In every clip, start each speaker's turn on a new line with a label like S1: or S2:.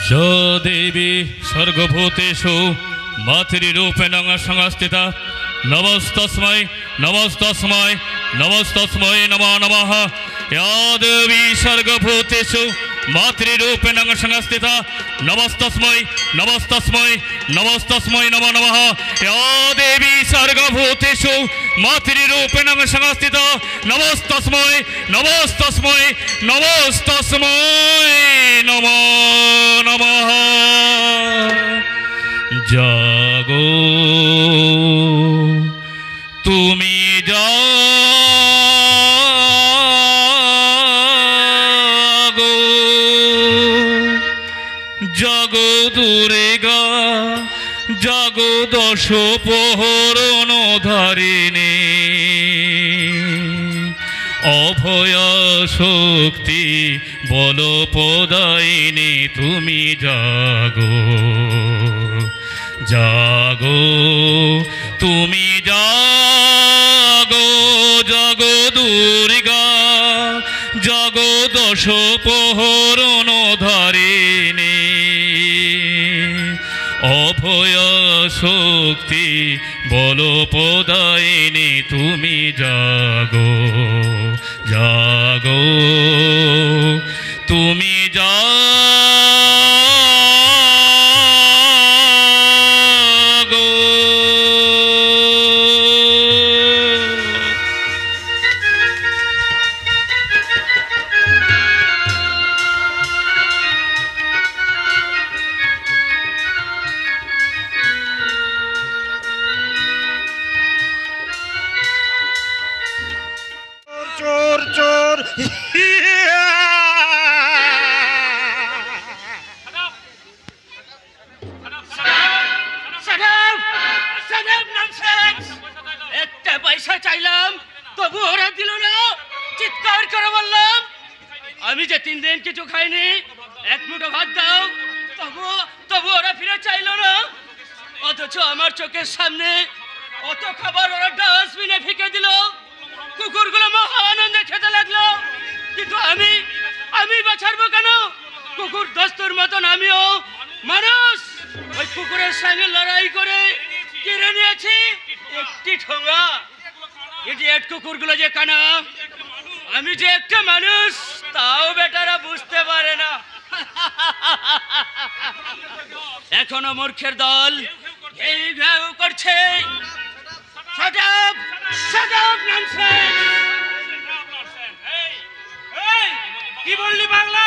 S1: स देवी सर्गभूतेषु मातृरूपेण संस्थिता नमस्तस्मै नमस्तस्मै नमस्तस्मै नमो नमः। या देवी सर्गभूतेषु मातृरूपेण संस्थिता नमस्तस्मै नमस्तस्मै नमस्तस्मै नमो नमः। या देवी सर्गभूतेषु मातृरूपेण संस्थिता नमस्तस्मै नमस्तस्मै नमस्तस्मै नमो नमः। जागो तुमी जागो जागो दुर्गा जागो दश प्रहरण धारिणी अभया शक्ति बल प्रदायिनी तुमी जागो जागो तुमी जागो जागो दुर्गा जागो दश प्रहरण धारिणी अभया शक्ति बल प्रदायिनी तुमी जागो जागो तुमी एखोनो मूर्खेर दल करछे Shut up! Shut up, nonsense! Hey! কি বললি বাংলা?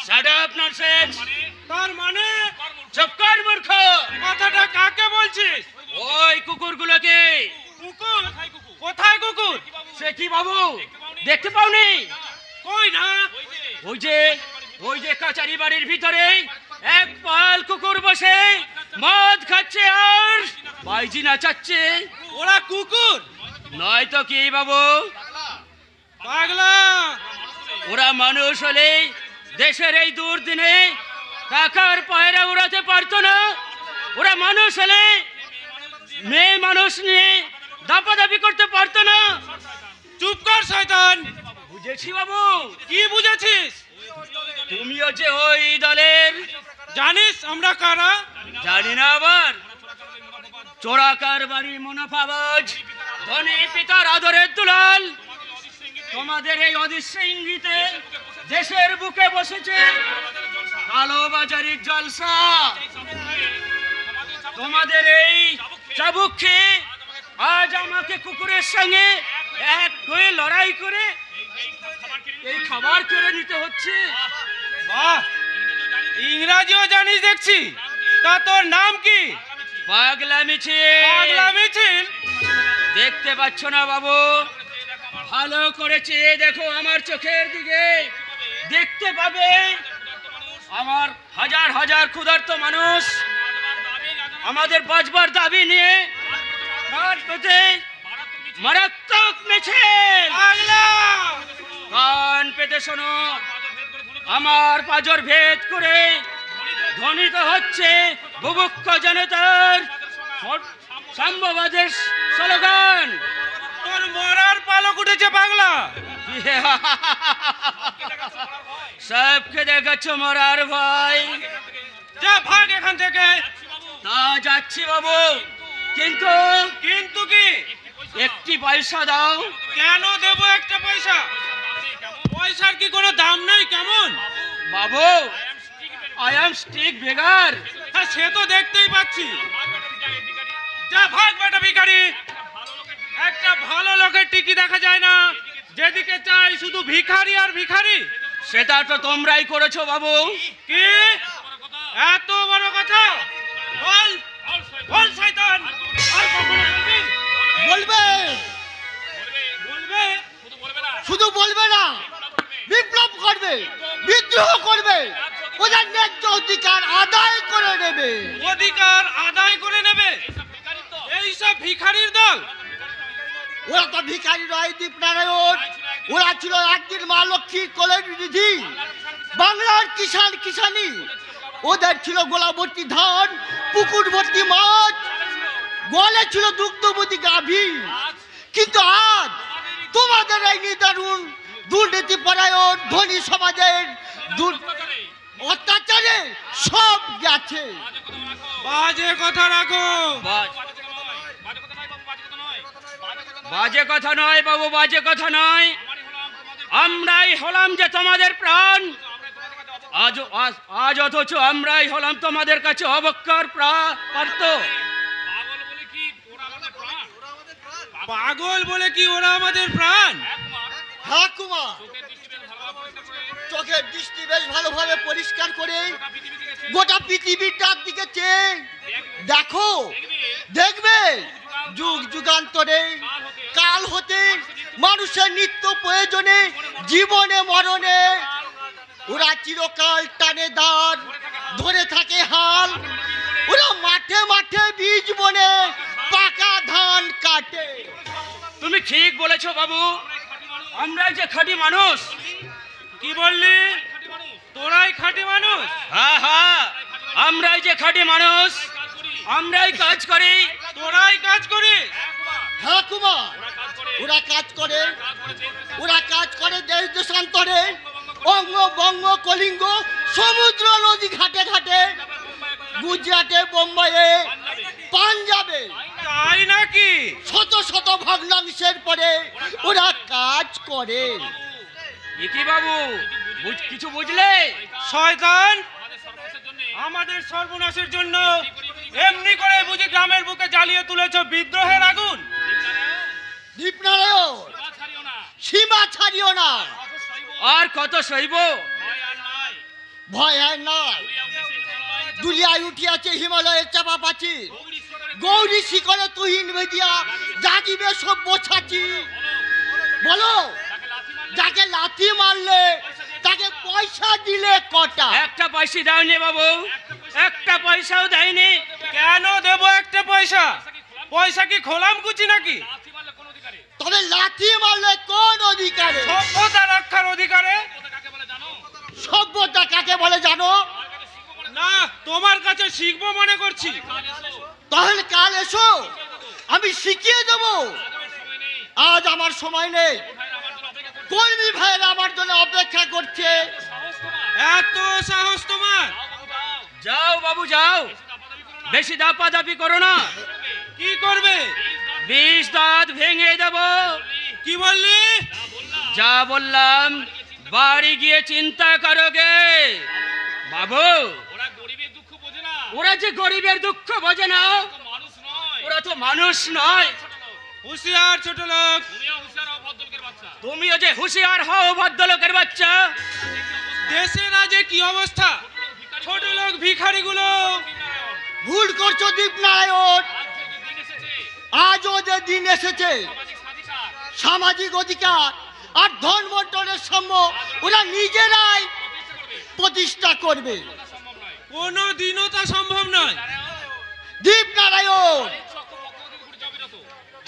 S1: Shut up, nonsense! তার মানে চুপ কর মূর্খ! কথাটা কাকে বলছিস? ওই কুকুরগুলোকে। কুকুর? কোথায় কুকুর? সে কি বাবু? দেখতে পাওনি? কই না? ওই যে কাচারি বাড়ির ভিতরে এক পাল কুকুর বসে মদ খাচ্ছে আর বাইজি নাচাচ্ছে। ওরা কুকুর নয় তো কি বাবু? পাগলা। ওরা মানুষ হলে দেশের এই দুর্দিনে টাকার পায়রা উড়াতে পারতো না। ওরা মানুষ হলে মেয়ে মানুষ নিয়ে দাপাদাপি করতে পারতো না। চুপ কর শয়তান। বুঝেছি বাবু। কি বুঝেছিস? তুমিও যে ওই দলের। জানিস আমরা কারা? জানি না আবার। চোরাকার বাড়ি মুনাফাবাজ ধনী পিতার আদরের দুলাল তোমাদের এই অদৃশ্য ইঙ্গিতে দেশের বুকে বসেছে কালোবাজারির জলসা। তোমাদের এই চাবুক খেয়ে আজ আমাকে কুকুরের সঙ্গে এক হয়ে লড়াই করে এই খাবার কেড়ে নিতে হচ্ছে। বাহ, ইংরেজিও জানিস দেখছি। তা তোর নাম কি? পাগলা মিছিল। পাগলা মিছিল? দেখতে পাচ্ছ না বাবু? ভালো করে চেয়ে দেখো আমার চোখের দিকে, দেখতে পাবে আমার হাজার হাজার ক্ষুধার্ত মানুষ আমাদের বাঁচবার দাবি নিয়ে মারাত্মক মিছিল। কান পেতে শোনো, আমার পাজর ভেদ করে ধ্বনিত হচ্ছে বুভুক্ষ জনতার সাম্যবাদের স্লোগান। তোর মরার পালক উঠেছে পাগলা। সবকে দেখাচ্ছ মরার ভয়। যা ভাগ এখান থেকে। তা যাচ্ছি বাবু, কিন্তু কিন্তু কি? একটি পয়সা দাও। কেন দেব একটা পয়সা? পয়সার কি কোনো দাম নেই কেমন? বাবু, আই এম স্টিক বেগার। হ্যাঁ, সে তো দেখতেই পাচ্ছি। যা ভাগ বেটা ভিখারি। একটা ভালো লোকের টিকি দেখা যায় না, যেদিকে চাই শুধু ভিখারি আর ভিখারি। সেটা তো তোমরাই করেছো বাবু। কি এত বড় কথা? বল বল শয়তান, আর কখনো বলবি?
S2: বলবে,
S1: বলবে
S2: শুধু বলবে না, বিপ্লব করবে, বিদ্রোহ করবে, ওদের ন্যায্য অধিকার আদায় করে নেবে।
S1: অধিকার আদায় করে নেবে? এইসব ভিখারির দল?
S2: ওরা তো ভিখারি নয় দীপনারায়ণ, ওরা ছিল একদিন মা লক্ষ্মীর কোলের নিধি, বাংলার কিষান কিষানি। ওদের ছিল গোলা ভর্তি ধান, পুকুর ভর্তি মাছ, গোয়ালে ছিল দুগ্ধবতী গাভী। কিন্তু আজ তোমাদের এই নিদারুণ দুর্নীতি পরায়ণ ধনী সমাজের অত্যাচারে সব গেছে।
S1: বাজে কথা রাখো। বাজে কথা নয় বাবু, বাজে কথা নয়। আমরাই হলাম যে তোমাদের প্রাণ, আজ অথচ আমরাই হলাম তোমাদের কাছে অবক্ষার পার্থ। পাগল বলে কি ওরা আমাদের প্রাণ?
S2: হ্যাঁ কুমার, চোখের দৃষ্টি বেশ ভালোভাবে পরিষ্কার করে গোটা পৃথিবীর ডাক দিকে চেয়ে দেখো, দেখবে যুগ যুগান্তরে কাল হতে মানুষের নিত্য প্রয়োজনে জীবনে মরণে ওরা চিরকাল টানে দাঁড় ধরে থাকে হাল। ওরা মাঠে মাঠে বীজ বনে পাকা ধান কাটে।
S1: তুমি ঠিক বলেছো বাবু, আমরা যে খাঁটি মানুষ। কি বললি? তোরাই খাঁটি মানুষ? হ্যাঁ হ্যাঁ, আমরাই যে খাঁটি মানুষ, আমরাই কাজ করি। তোরাই কাজ করি?
S2: হ্যাঁ কুমার, ওরা কাজ করে, ওরা কাজ করে দেশ দেশান্তরে, অঙ্গ বঙ্গ কলিঙ্গ সমুদ্র নদী ঘাটে ঘাটে, গুজরাটে, বোম্বাইয়ে, পাঞ্জাবে।
S1: তাই নাকি?
S2: শত শত ভগ্নাংশের পরে ওরা কাজ করে।
S1: কি বাবু, কিছু বুঝলে? শয়তান, আমাদের সর্বনাশের জন্য এমনি করে বুঝি গ্রামের বুকে জ্বালিয়ে তুলেছ বিদ্রোহের আগুন?
S2: দীপনারায়ণ, সীমা ছাড়িও না।
S1: আর কত সইব?
S2: ভয় আর নাই। দুলিয়ায় উঠিয়াছে হিমালয়ের চাপা পাচি, গৌরী শিখরে তুহিন ভেদিয়া জাগিবে সভ্য ছাচি। বলো, যাকে লাথি মারলে তাকে পয়সা দিলে কটা?
S1: একটা পয়সা দেয়নি বাবু, একটা পয়সাও দেয়নি। কেন দেব একটা পয়সা? পয়সা কি খোলাম কুচি নাকি?
S2: তবে লাথি মারলে কোন অধিকারে?
S1: সভ্যতা রক্ষার অধিকারে।
S2: সভ্যতা কাকে বলে জানো?
S1: না, তোমার কাছে শিখবো মনে করছি।
S2: তাহলে কাল এসো, আমি শিখিয়ে দেব। আজ আমার সময় নেই, কর্মী ভাইয়েরা আমার জন্য অপেক্ষা করছে।
S1: এত সাহস তোমার? যাও বাবু যাও, বেশি দাপাদাপি করো না। কি করবে? 20 দাঁত ভেঙে দেব। কি বললি? যা বললাম বাড়ি গিয়ে চিন্তা করোগে বাবু। ওরা যে গরিবের দুঃখ বোঝে না, ওরা তো মানুষ নয়। হুঁশিয়ার ছোট লোক, তুমিও যে হুঁশিয়ার হও ভদ্রলোকের বাচ্চা। দেশের আজ কি অবস্থা, ছোট লোক ভিখারিগুলো।
S2: ভুল করছো দীপনারায়ণ, আজও যে দিন এসেছে সামাজিক অধিকার আর ধন বন্টনের সাম্য ওরা নিজেরাই প্রতিষ্ঠা করবে।
S1: কোনো দিনও তা সম্ভব নয়
S2: দীপনারায়ণ,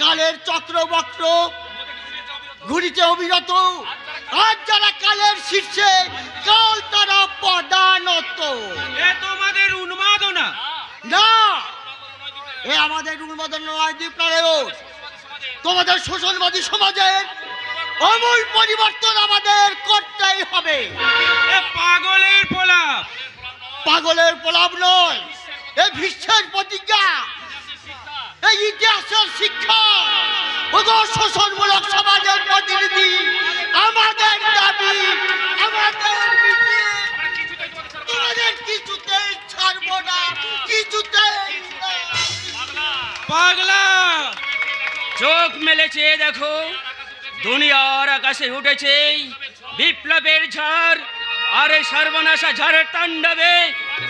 S2: কালের চক্রবক্র ঘুরিতে অবিরত। আজ যারা কালের শীর্ষে, কাল তারা পদানত।
S1: এ তোমাদের উন্মাদনা
S2: না, এ আমাদের উন্মাদনা নয় দীপনারায়ণ। তোমাদের শোষণবাদী সমাজের আমূল পরিবর্তন আমাদের করতেই হবে।
S1: পাগলের প্রলাপ,
S2: পাগলের প্রলাপ নয়, এ বিশ্বের প্রতিজ্ঞা, এই ইতিহাসের শিক্ষা। ওগো শোষণমূলক সমাজের প্রতিনিধি, আমাদের দাবি, আমাদের নীতি তোমাদের কিছুতেই ছাড়ব না, কিছুতেই না।
S1: পাগলা চোখ মেলেছে দেখো, দুনিয়ার আকাশে উঠেছে বিপ্লবের ঝড়, আর এই সর্বনাশা ঝড়ের তাণ্ডবে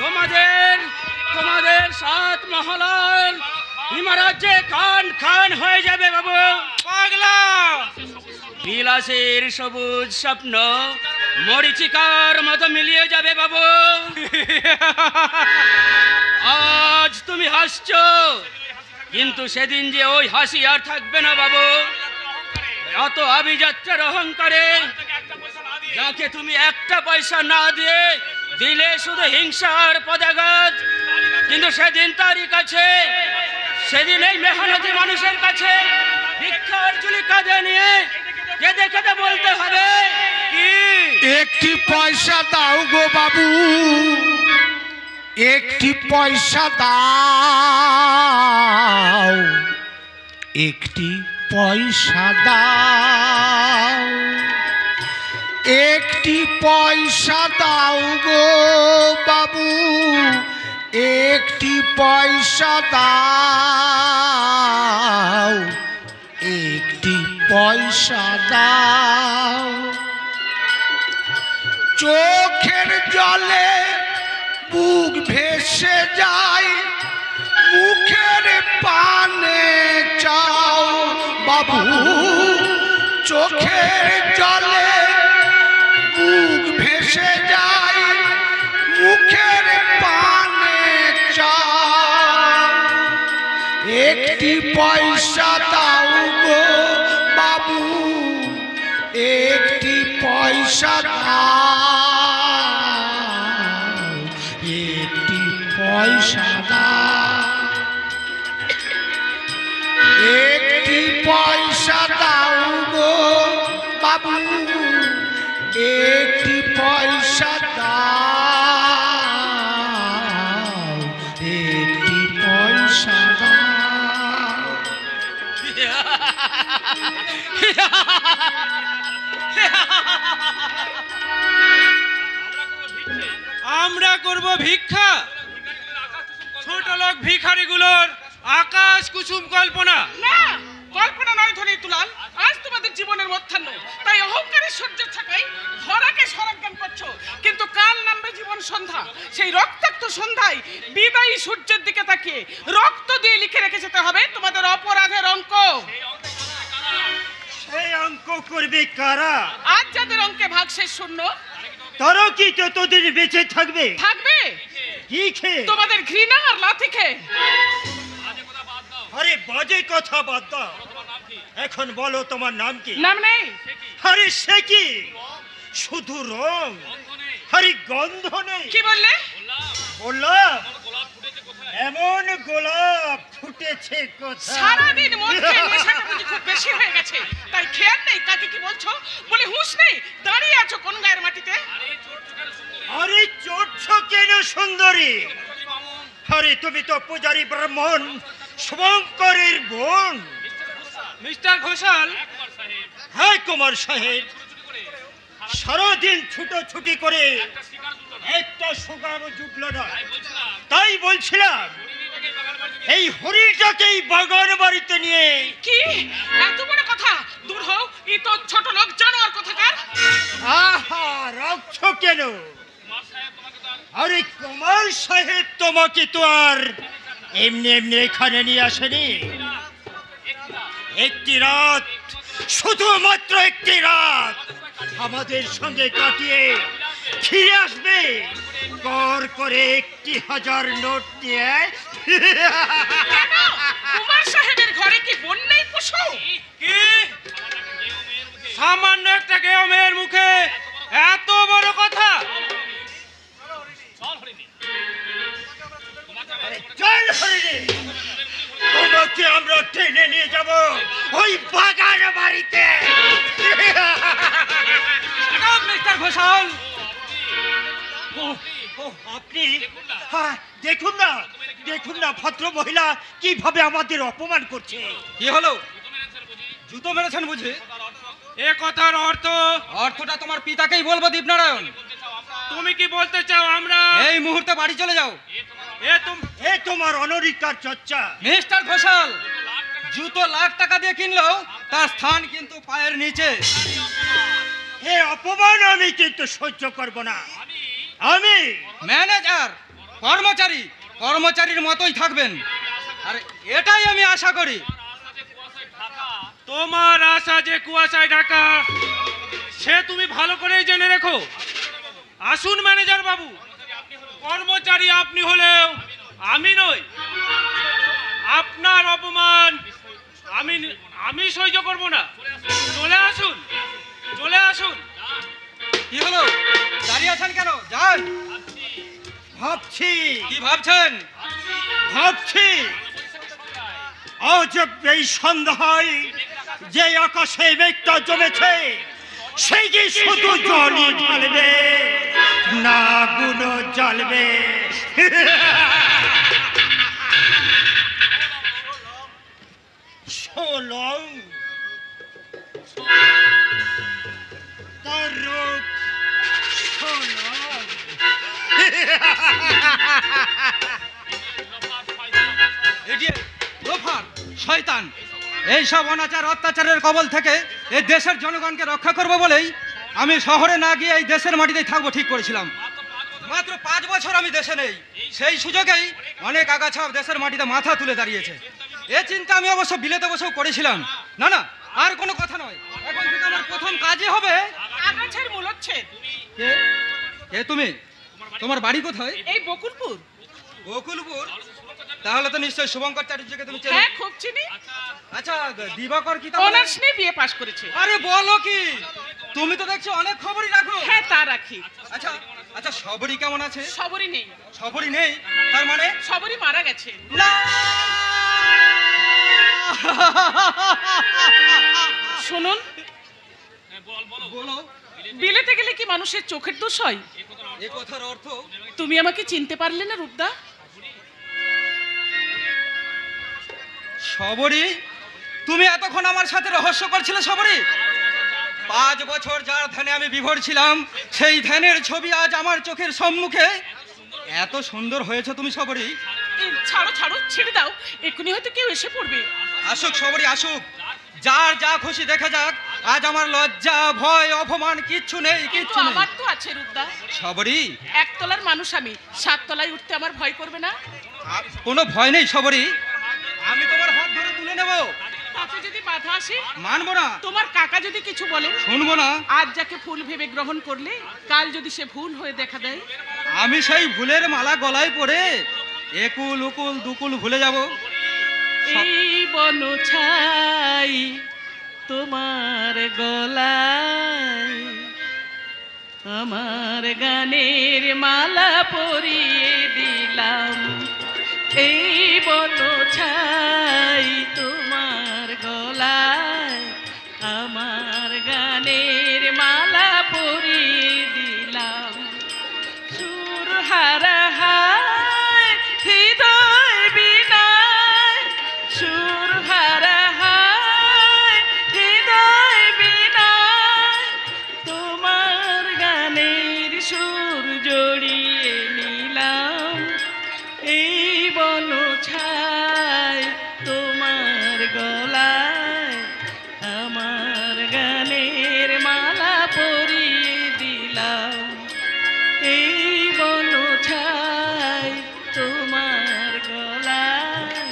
S1: তোমাদের তোমাদের 7 মহলার হিমারাজ্যে খান খান হয়ে যাবে বাবু। পাগলা বিলাসের সবুজ স্বপ্ন মরিচিকার মতো মিলিয়ে যাবে বাবু। আজ তুমি হাসছো, কিন্তু সেদিন যে ওই হাসি আর থাকবে না বাবু। অত আভিজাত্যের অহংকারে যাকে তুমি একটা পয়সা না দিয়ে দিলে শুধু হিংসার পদাঘাত, কিন্তু সেদিন তারই কাছে, সেদিন এই মেহনতি মানুষের কাছে ভিক্ষার ঝুলি কাঁধে নিয়ে কেঁদে কেঁদে বলতে হবে, কি
S3: একটি পয়সা দাও গো বাবু, একটি পয়সা দাও, একটি পয়সা দাও, একটি পয়সা দাও গো বাবু, একটি পয়সা দাও, একটি পয়সা দাও। চোখের জলে বুক ভেসে যায়, মুখের পানে চাও বাবু, চোখের জলে বুক ভেসে যায়, মুখের পানে চাও, একটি পয়সা দাও গো বাবু, একটি পয়সা দাও, একটি পয়সা দাও, একটি পয়সা দাও গো বাবু, একটি পয়সা দাও, একটি পয়সা দাও।
S1: আমরা করব ভিক্ষা? ছোট লোক ভিখারিগুলোর আকাশ কুসুম কল্পনা।
S4: না, কল্পনা নয় ধনী তুলাল, আজ তোমাদের জীবনের মধ্যাহ্ন, তাই অহংকারের সূর্যের থাকায় ধরাকে সরজ্ঞান করছো, কিন্তু কাল নামবে জীবন সন্ধ্যা, সেই রক্তাক্ত সন্ধ্যায় বিদায়ী সূর্যের দিকে তাকিয়ে রক্ত দিয়ে লিখে রেখে যেতে হবে তোমাদের অপরাধের অঙ্ক।
S1: সেই অঙ্ক করবে কারা?
S4: আজ যাদের অঙ্কে ভাগশেষ শূন্য,
S1: তারা কি ততদিন বেঁচে থাকবে?
S4: থাকবে
S1: কি খেয়ে?
S4: তোমাদের ঘৃণা আর লাথি খেয়ে।
S1: আরে বাজে কথা বাদ দাও, এখন বলো তোমার নাম কি?
S4: নাম নেই।
S1: আরে সে কি, শুধু রং, আরে গন্ধ নেই।
S4: কি বললে?
S1: বললাম এমন গোলাপ ফুটেছে কোথায়?
S4: সারাদিন মধ্যে নেশাটা বুঝি খুব বেশি হয়ে গেছে, তাই খেয়াল নেই কাকে কি বলছো, বলে হুঁশ নেই, দাঁড়িয়ে আছো কোন গায়ের মাটিতে?
S1: আরে চড়ছ কেন সুন্দরী? আরে তুমি তো পূজারী ব্রাহ্মণ শুভঙ্করের বোন। মিস্টার ঘোষাল। হ্যাঁ কুমার সাহেব, সারাদিন ছুটোছুটি করে একটা সুগারও জুটলো না, তাই বলছিলাম এই হরিটাকেই বাগান বাড়িতে নিয়ে।
S4: কি এত বড় কথা? দূর হও, এই তো ছোট লোক জানোয়ার কোথাকার।
S1: আহা, রাখছো কেন? আরে কুমার সাহেব তোমাকে তো আর এমনি এমনি এখানে নিয়ে আসেনি। একটি রাত, শুধুমাত্র একটি রাত আমাদের সঙ্গে কাটিয়ে ফিরে আসবে কর করে 1,000 নোট দিয়ে।
S4: কেন কুমার সাহেবের ঘরে কি বন্যাই পশু?
S1: কি সামান্য একটা গেমের মুখে এত বড় কথা? চল হরিণী, তোমাকে আমরা টেনে নিয়ে যাব ওই বাগান বাড়িতে। ঘোষাল।
S5: আপনি? হ্যাঁ, দেখুন না ভদ্র মহিলা কিভাবে আমাদের অপমান করছে।
S1: কি হলো? জুতো মেরেছেন বুঝি? এ কথার অর্থটা তোমার পিতাকেই বলবো দীপনারায়ণ। তুমি কি বলতে চাও আমরা এই মুহূর্তে বাড়ি চলে যাও?
S5: এ তোমার অনরিকার চর্চা।
S1: মিস্টার ঘোষাল, জুতো লাখ টাকা দিয়ে কিনলেও তার স্থান কিন্তু পায়ের নিচে।
S5: এ অপমান আমি কিন্তু সহ্য করব না। আমি
S1: ম্যানেজার, কর্মচারীর মতোই থাকবেন, আর এটাই আমি আশা করি। তোমার আশা যে কুয়াশায় ঢাকা সে তুমি ভালো করেই জেনে রেখো। আসুন ম্যানেজার বাবু, কর্মচারী আপনি হলেও আমি নই। আপনার অপমান আমি সহ্য করব না। চলে আসুন। কি হলো, দাঁড়িয়ে আছেন কেন? যান।
S5: ভাবছি।
S1: কি ভাবছেন?
S5: আজ এই সন্ধ্যায় যে আকাশে মেঘটা জমেছে সেই কি শুধু জলই ঢালবে না গুলো জ্বলবে? সোলং তার রূপ সোলং।
S1: শয়তান, এইসব অনাচার অত্যাচারের কবল থেকে এই দেশের জনগণকে রক্ষা করবো বলেই আমি শহরে না গিয়ে এই দেশের মাটিতেই থাকবো ঠিক করেছিলাম। মাত্র 5 বছর আমি দেশে নেই, সেই সুযোগেই অনেক আগাছা দেশের মাটিতে মাথা তুলে দাঁড়িয়েছে। এ চিন্তা আমি অবশ্য বিলেতে বসেও করেছিলাম। না, আর কোনো কথা নয়, এখন থেকে আমার প্রথম কাজই হবে
S4: আগাছার মূলচ্ছেদ।
S1: কে তুমি? তোমার বাড়ি কোথায়?
S4: এই বকুলপুর।
S1: বকুলপুর? তাহলে তো নিশ্চয়ই শুভঙ্কর চ্যাটার্জিকে তুমি চেনো?
S4: হ্যাঁ, খুব চিনি।
S1: আচ্ছা, দিবাকর কি
S4: অনার্স নিয়ে বিএ পাশ করেছে।
S1: আরে বলো কি, তুমি তো দেখছো অনেক খবরই রাখো।
S4: হ্যাঁ, তা রাখি।
S1: আচ্ছা, সবরই কেমন আছে?
S4: সবরই নেই।
S1: সবরই নেই? তার মানে
S4: সবরই মারা গেছে।
S1: না।
S4: শুনুন,
S1: বলো।
S4: বিলেতে গেলে কি মানুষের চোখের দোষ হয়?
S1: এই কথার অর্থ?
S4: তুমি আমাকে চিনতে পারলে না রূপদা?
S1: সবরী, তুমি এতক্ষণ আমার সাথে রহস্য করছিলে সবরী? 5 বছর যার ধ্যানে আমি বিভোর ছিলাম, সেই ধ্যানের ছবি আজ আমার চোখের সম্মুখে। এত সুন্দর হয়েছে তুমি সবরী।
S4: ছাড়ো, ছেড়ে দাও, এক্ষুনি হয়তো কেউ এসে পড়বে।
S1: আসুক সবরী, আসুক, যার যা খুশি দেখা যাক। আজ আমার লজ্জা, ভয়, অপমান কিচ্ছু নেই।
S4: আমার তো আছে রূপদা।
S1: সবরী,
S4: 1 তলার মানুষ আমি, 7 তলায় উঠতে আমার ভয় করবে না?
S1: কোনো ভয় নেই সবরী, আমি তোমার হাত ধরে তুলে নেব।
S4: তাতে যদি বাধা আসে?
S1: মানবো না।
S4: তোমার কাকা যদি কিছু বলে?
S1: শুনবো না।
S4: আজ যাকে ফুল ভেবে গ্রহণ করলে, কাল যদি সে ভুল হয়ে দেখা দেয়?
S1: আমি সেই ভুলের মালা গলায় পরে একুল উকুল দুকুল ভুলে যাব।
S4: এই বন ছাই তোমার গলায় আমার গানের মালা পরিয়ে দিলাম। এই বন ছাই তোমার গলায় আমার গানের মালা পরিয়ে দিলাম। সুর হারা হায় হৃদয় বিনায়, সুর হারা হায় হৃদয় বিনায়, তোমার গানের সুর জড়িয়ে নিলাম। এই বন ছাই তোমার গলায় আমার গানের মালা পরিয়ে দিলাম। এই বন ছাই তোমার গলায়।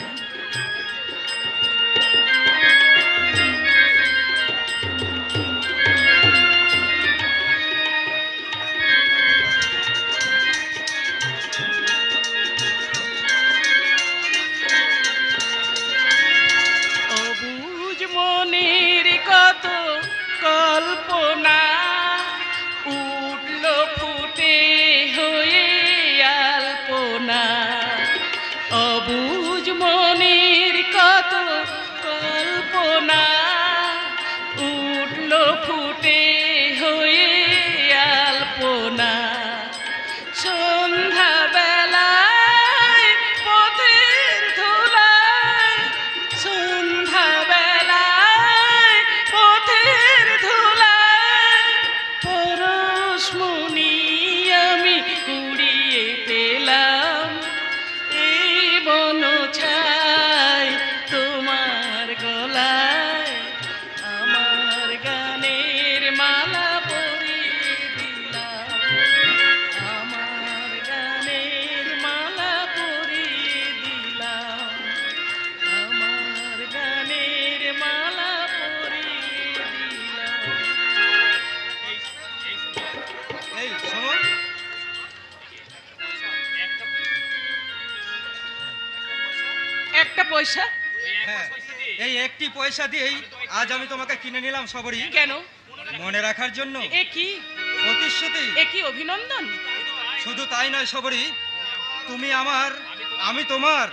S4: পয়সা?
S6: হ্যাঁ, এই একটি পয়সা দিয়েই আজ আমি তোমাকে কিনে নিলাম সবরি।
S4: কেন?
S6: মনে রাখার জন্য,
S4: এ কি
S6: প্রতিশ্রুতি।
S4: এ কি অভিনন্দন?
S6: শুধু তাই নয় সবরি, তুমি আমার, আমি তোমার,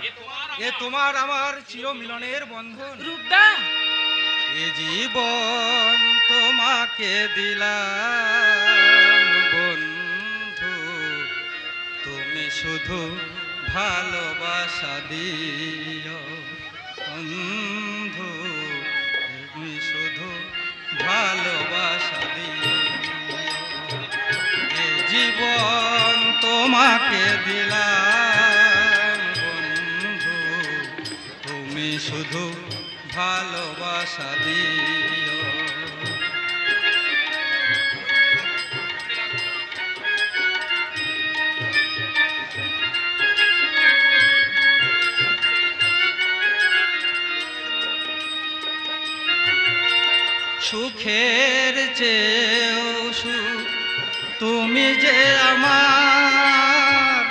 S6: এ তোমার আমার চির মিলনের বন্ধন।
S4: রূপদা,
S6: এ জীবন তোমাকে দিলাম বন্ধু, তুমি শুধু ভালোবাসা দিও বন্ধু, তুমি শুধু ভালোবাসা দিও। এ জীবন তোমাকে দিলাম বন্ধু, তুমি শুধু ভালোবাসা দিও। সুখের চেয়েও সুখ তুমি যে আমার,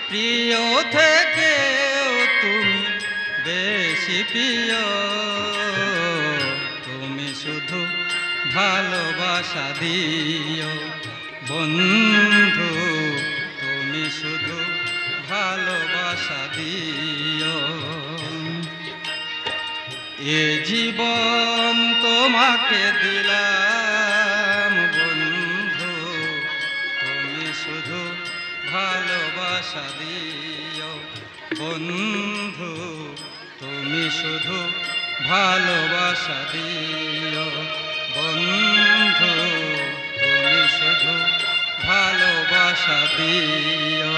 S6: প্রিয় থেকেও তুমি বেশি প্রিয়, তুমি শুধু ভালোবাসা দিও বন্ধু, তুমি শুধু ভালোবাসা দিও। এ জীবন তোমাকে দিলাম বন্ধু, তুমি শুধু ভালোবাসা দিও বন্ধু, তুমি শুধু ভালোবাসা দিও বন্ধু, তুমি শুধু ভালোবাসা দিও।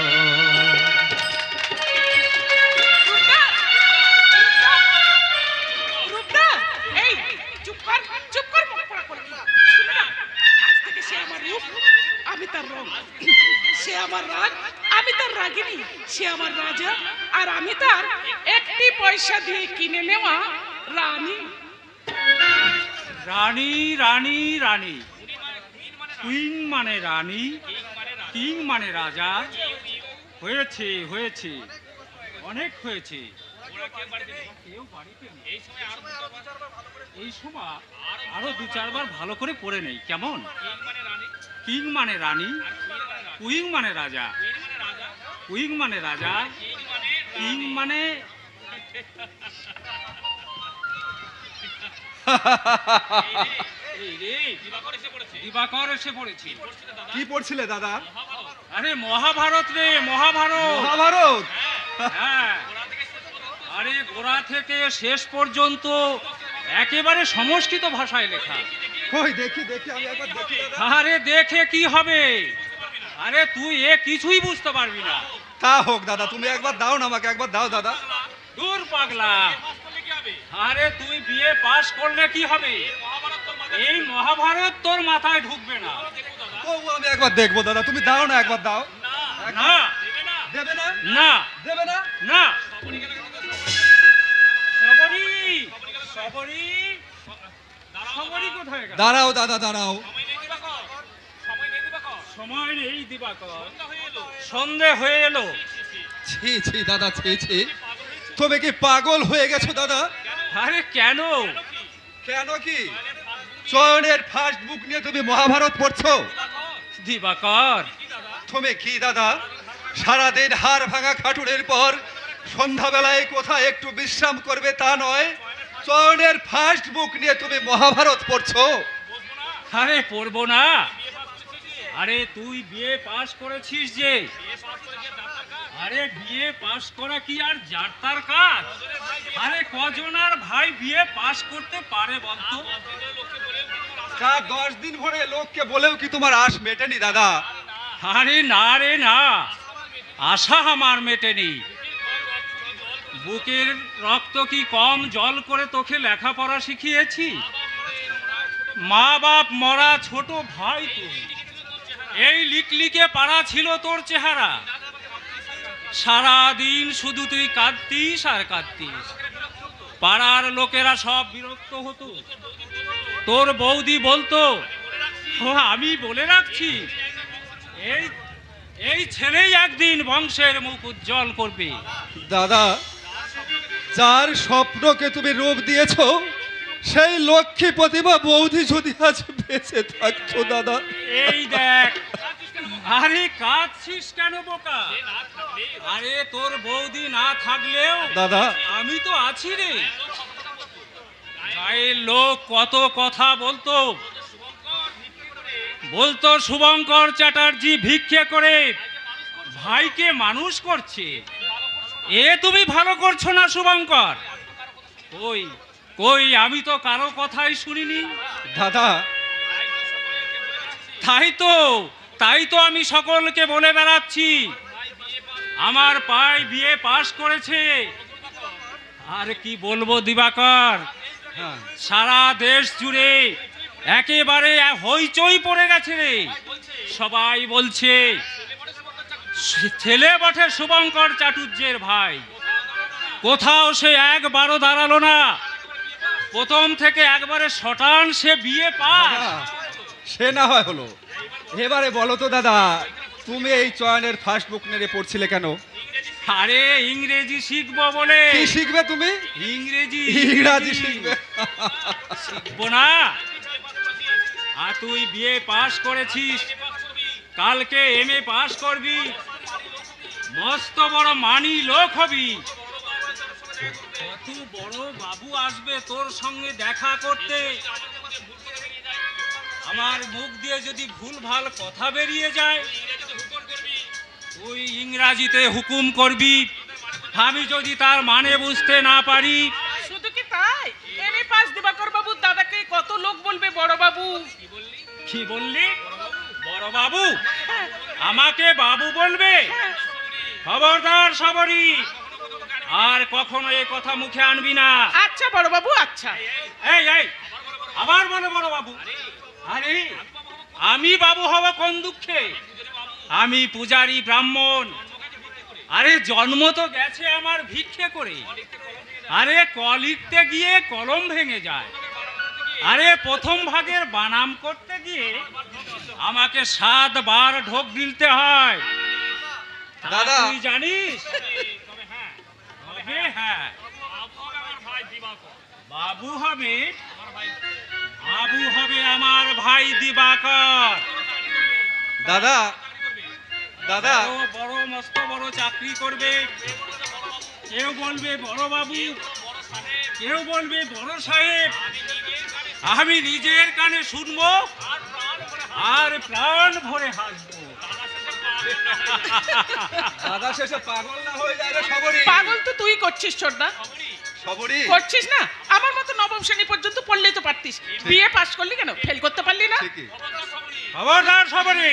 S4: রূপদা, এই চুপ কর, চুপ কর, মুখ পোড়া করে দিলাম। শুনে না, আজ থেকে সে আমার রূপ, আমি তার রং। সে আমার রাগ, আমি তার রাগিনী। সে আমার রাজা, আর আমি তার একটি পয়সা দিয়ে কিনে নেওয়া রানী।
S1: রানী রানী রানী, কুইন মানে রানী, কিং মানে রাজা। হয়েছে হয়েছে, অনেক হয়েছে। কেউ বাড়িতে নেই। এই সময় আরো দু চারবার ভালো করে পড়ে নেই, কেমন? কিং মানে রানী, কুইং মানে রাজা, কুইং মানে রাজা, কিং মানে দিবাকর এসে পড়েছি।
S7: কি পড়ছিলে দাদা?
S1: আরে মহাভারত রে, মহাভারত।
S7: মহাভারত?
S1: হ্যাঁ, আরে গোড়া থেকে শেষ পর্যন্ত একেবারে সংস্কৃত ভাষায় লেখা।
S7: কই দেখি দেখি, আমি একবার দেখি দাদা।
S1: আরে দেখে কি হবে? আরে তুই এ কিছুই বুঝতে পারবি না।
S7: তা হোক দাদা, তুমি একবার দাও না, আমাকে একবার দাও দাদা।
S1: দূর পাগলা, আরে তুই বিয়ে পাস করলে কি হবে? এই মহাভারত তোর মাথায় ঢুকবে না।
S7: তবু আমি একবার দেখবো দাদা, তুমি দাও না, একবার দাও।
S1: না,
S7: দেবে না?
S1: না,
S7: দেবে না?
S1: না। সবরি, সবরি, সবরি কোথায় গেল?
S7: দাঁড়াও দাদা, দাঁড়াও।
S1: সময় নেই দিবাকর, সন্ধে হয়ে এলো।
S7: ছি ছি দাদা, ছি ছি, তুমি কি পাগল হয়ে গেছো দাদা?
S1: আরে কেন?
S7: কেন কি? চয়নের ফার্স্ট বুক নিয়ে তুমি মহাভারত পড়ছো?
S1: দিবাকর,
S7: তুমি কি দাদা সারাদিন হাড় ভাঙা খাটুনের পর সন্ধ্যাবেলায় কোথায় একটু বিশ্রাম করবে তা নয়, চয়নের ফার্স্ট বুক নিয়ে তুমি মহাভারত পড়ছো?
S1: আরে পড়বো না? আরে তুই বিয়ে পাস করেছিস যে, আরে বিয়ে পাস করা কি আর যার তার কাজ? আরে কজন আর ভাই বিয়ে পাস করতে পারে বলতো?
S7: তা 10 দিন ভরে লোককে বলেও কি তোমার আশ মেটেনি দাদা?
S1: আরে না রে না, আশা আমার মেটেনি। বুকের রক্ত কি কম জল করে তোকে লেখাপড়া শিখিয়েছি? মা বাপ মরা, ছোট ভাই তুই, এই লিকলিকে পাড়া ছিল তোর চেহারা। সারাদিন শুধু তুই কাঁদতিস আর কাঁদতিস। পাড়ার লোকেরা সব বিরক্ত হতো। তোর বৌদি বলতো, ও আমি বলে রাখছি, এই এই ছেলেই একদিন বংশের মুখ উজ্জ্বল করবে।
S7: দাদা যার স্বপ্নকে তুমি রূপ দিয়েছো সেই লক্ষ্মী প্রতিভা বৌদি যদি আজ বেঁচে থাকতো দাদা।
S1: এই দেখ, আরে কাঁদছিস কেন বোকা? আরে তোর বৌদি না থাকলেও
S7: দাদা
S1: আমি তো আছি রে। গায়ের লোক কত কথা বলতো, বলতো শুভঙ্কর চ্যাটার্জি ভিক্ষে করে ভাইকে মানুষ করছে। এ তুমি ভালো করছো না শুভঙ্কর। কই কই, আমি তো কারো কথাই শুনিনি।
S7: দাদা
S1: তাই তো আমি সকলকে বলে বেড়াচ্ছি আমার পায় বিয়ে পাশ করেছে। আর কি বলবো দিবাকর,
S7: হ্যাঁ,
S1: সারা দেশ জুড়ে একেবারে হইচই পড়ে গেছে রে। সবাই বলছে ছেলে বটে শুভঙ্কর চাটুর্যের ভাই। কোথাও সে একবারও দাঁড়ালো না, প্রথম থেকে একবারে শটান সে বিয়ে পাস।
S7: দাদা, সে না হয় হলো, এবারে বলো তো দাদা, তুমি এই চয়নের ফার্স্ট বুক নিয়ে পড়ছিলে কেন?
S1: আরে ইংরেজি শিখবো বলে।
S7: কি শিখবে তুমি?
S1: ইংরেজি
S7: শিখবে?
S1: শিখবো না? আর তুই বিয়ে পাস করেছিস, কালকে এমএ পাস করবি, মস্ত বড় মানি লোক হবি। কত বড় বাবু আসবে তোর সঙ্গে দেখা করতে। আমার মুখ দিয়ে যদি ভুলভাল কথা বেরিয়ে যায়, তুই ইংরাজিতে হুকুম করবি। আমি যদি তার মানে বুঝতে না পারি।
S4: শুধু কি তাই, এমএ পাস দিবাকর বাবু দাদাকে কত লোক বলবে বড় বাবু।
S1: কি বললি? বড় বাবু? আমাকে বাবু বলবে? খবরদার সবরি, আর কখনো এই কথা মুখে আনবি না।
S4: আচ্ছা বড় বাবু, আচ্ছা।
S1: এই এই, আবার বলে বড় বাবু? আরে আমি বাবু হব কোন দুঃখে? আমি পূজারি ব্রাহ্মণ। আরে জন্ম তো গেছে আমার ভিক্ষে করে। আরে ক লিখতে গিয়ে কলম ভেঙে যায়। আরে প্রথম ভাগের বানাম করতে গিয়ে আমাকে 7 বার ঢোক গিলতে হয়।
S7: দাদা।
S1: তুই জানিস? হ্যাঁ, বাবু হবে আমার ভাই দিবাকর।
S7: দাদা দাদা
S1: বড় মস্ত বড় চাকরি করবে। কেউ বলবে বড় বাবু, কেউ বলবে বড় সাহেব। আমি নিজের কানে শুনবো আর প্রাণ ভরে হাসবো।
S7: দাদা শেষে পাগল না হয়ে যায় রে সবরি।
S4: পাগল তো তুই করছিস ছোটদা।
S7: সবরি
S4: করছিস না? আমার মতো নবম শ্রেণী পর্যন্ত পড়লেই তো পারতিস। বিয়ে পাস করলি কেন? ফেল করতে পারলি না?
S7: ঠিকই।
S1: খবরদার সবরি,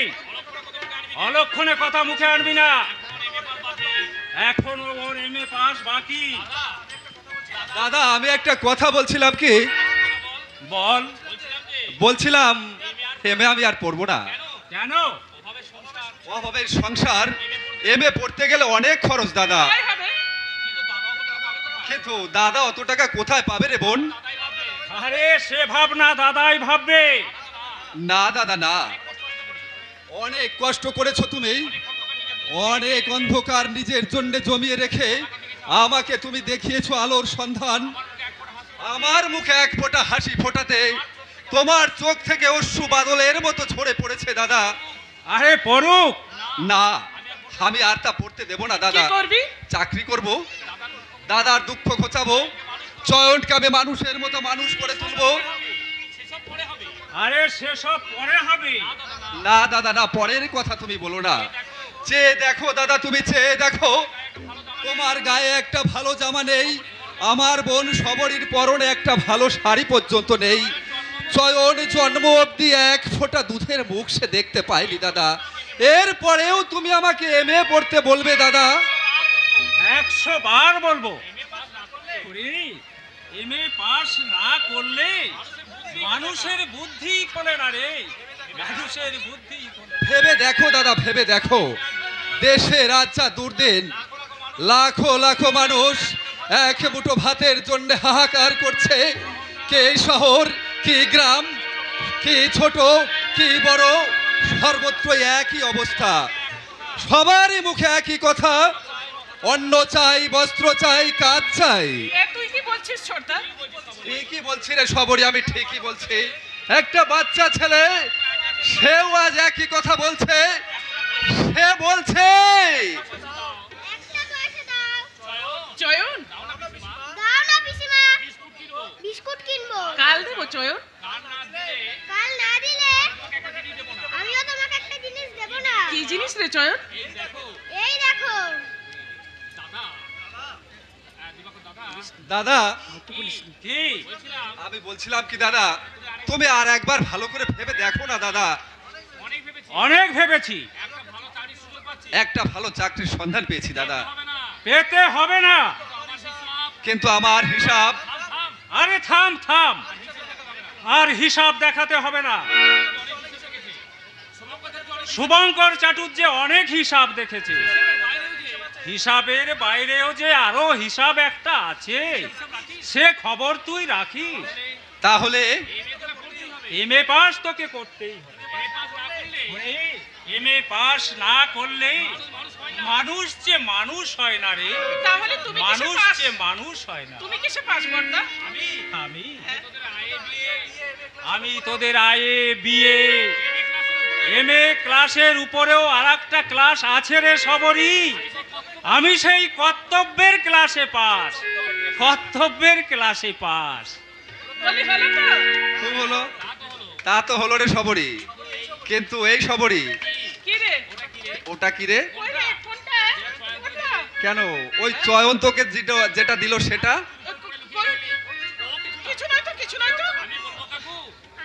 S1: অলক্ষণে কথা মুখে আনবি না। এখনো ওর এমএ পাস বাকি।
S7: দাদা আমি একটা কথা বলছিলাম কি,
S1: বল।
S7: বলছিলাম এমএ আমি আর পড়বো না।
S1: কেন?
S7: অভাবের সংসার, এমএ পড়তে গেলে অনেক খরচ দাদা।
S4: তাই হবে।
S7: কিন্তু দাদা অত টাকা কোথায় পাবে রে বোন?
S1: আরে সে ভাবনা দাদাই ভাববে।
S7: না দাদা না, অনেক কষ্ট করেছো তুমি, অনেক অন্ধকার নিজের জন্য জমিয়ে রেখে আমাকে তুমি দেখিয়েছো আলোর সন্ধান। আমার মুখে এক ফোঁটা হাসি ফোটাতে তোমার চোখ থেকে অশ্রু বাদলের মতো ঝরে পড়েছে দাদা।
S1: আরে পড়ুক
S7: না, আমি আর তা পড়তে দেব না
S4: কি
S7: দাদা।
S4: করবি?
S7: চাকরি করব, দাদার দুঃখ ঘোচাবো, চয়নকে আমি মানুষের মতো মানুষ করে তুলবো।
S1: আরে সেসব পরে হবে।
S7: না দাদা না, পরের কথা তুমি বলো না। চেয়ে দেখো দাদা, তুমি চেয়ে দেখো, তোমার গায়ে একটা ভালো জামা নেই, আমার বোন সবরীর পরনে একটা ভালো শাড়ি পর্যন্ত নেই। চয়ন জন্ম অবধি এক ফোঁটা দুধের মুখ সে দেখতে পাইনি দাদা। এরপরেও তুমি আমাকে এমএ পড়তে বলবে দাদা?
S1: 100 বার বলবো। এমএ পাস না করলে মানুষের বুদ্ধি খোলে না রে, মানুষের বুদ্ধি খোলে।
S7: ভেবে দেখো দাদা, ভেবে দেখো, দেশে রাজ্যা দুর্দিন, লাখো লাখো মানুষ এক মুঠো ভাতের জন্য হাহাকার করছে। কে শহর, কি গ্রাম, কি ছোট, কি বড়, সর্বত্র একই অবস্থা, সবারই মুখে একই কথা। অন্ন চাই, বস্ত্র চাই, কাজ চাই।
S4: এ তুই কি বলছিস সর্দার?
S7: ঠিকই বলছি রে সবরি, আমি ঠিকই বলছি। একটা বাচ্চা ছেলে, সেও আজ একই কথা বলছে। সে বলছে
S4: চয়ন,
S8: দাও না পিসিমা, বিস্কুট কিনবো।
S4: কাল দেবো চয়ন।
S8: কাল না দিলে আমিও তোমাকে একটা জিনিস দেব না।
S4: কি জিনিস রে চয়ন?
S8: এই দেখো।
S7: দাদা,
S1: কি
S7: আমি বলছিলাম কি দাদা, তুমি আর একবার ভালো করে ভেবে দেখো না দাদা।
S1: অনেক ভেবেছি,
S7: একটা ভালো চাকরির সন্ধান পেয়েছি দাদা,
S1: পেতে হবে না।
S7: কিন্তু আমার হিসাব।
S1: আরে থাম থাম, আর হিসাব দেখাতে হবে না। শুভঙ্কর চাটুর্যে অনেক হিসাব দেখেছে। হিসাবের বাইরেও যে আরো হিসাব একটা আছে, সে খবর তুই রাখিস।
S7: তাহলে
S1: এমএ পাস তোকে করতেই হবে। এমএ পাস না করলে মানুষ যে মানুষ হয় না রে।
S4: তাহলে তুমি কিসে
S1: মানুষ
S4: পাস?
S1: যে মানুষ হয় না।
S4: তুমি কিসে পাস বর্দা?
S1: আমি আমি তোদের আইএ বিএ এমএ ক্লাসের উপরেও আরেকটা ক্লাস আছে রে সবরি। আমি সেই কর্তব্যের ক্লাসে পাস, কর্তব্যের ক্লাসে পাস।
S4: বলি হলো তো?
S7: খুব হলো, তা তো হলো রে সবরি। কিন্তু এই সবরি,
S4: কি রে?
S7: ওটা কি রে?
S4: কই রে কোনটা? কোনটা?
S7: কেন ওই চয়ন তোকে যেটা দিল সেটা?
S4: কিছু নয় তো, কিছু নয় তো।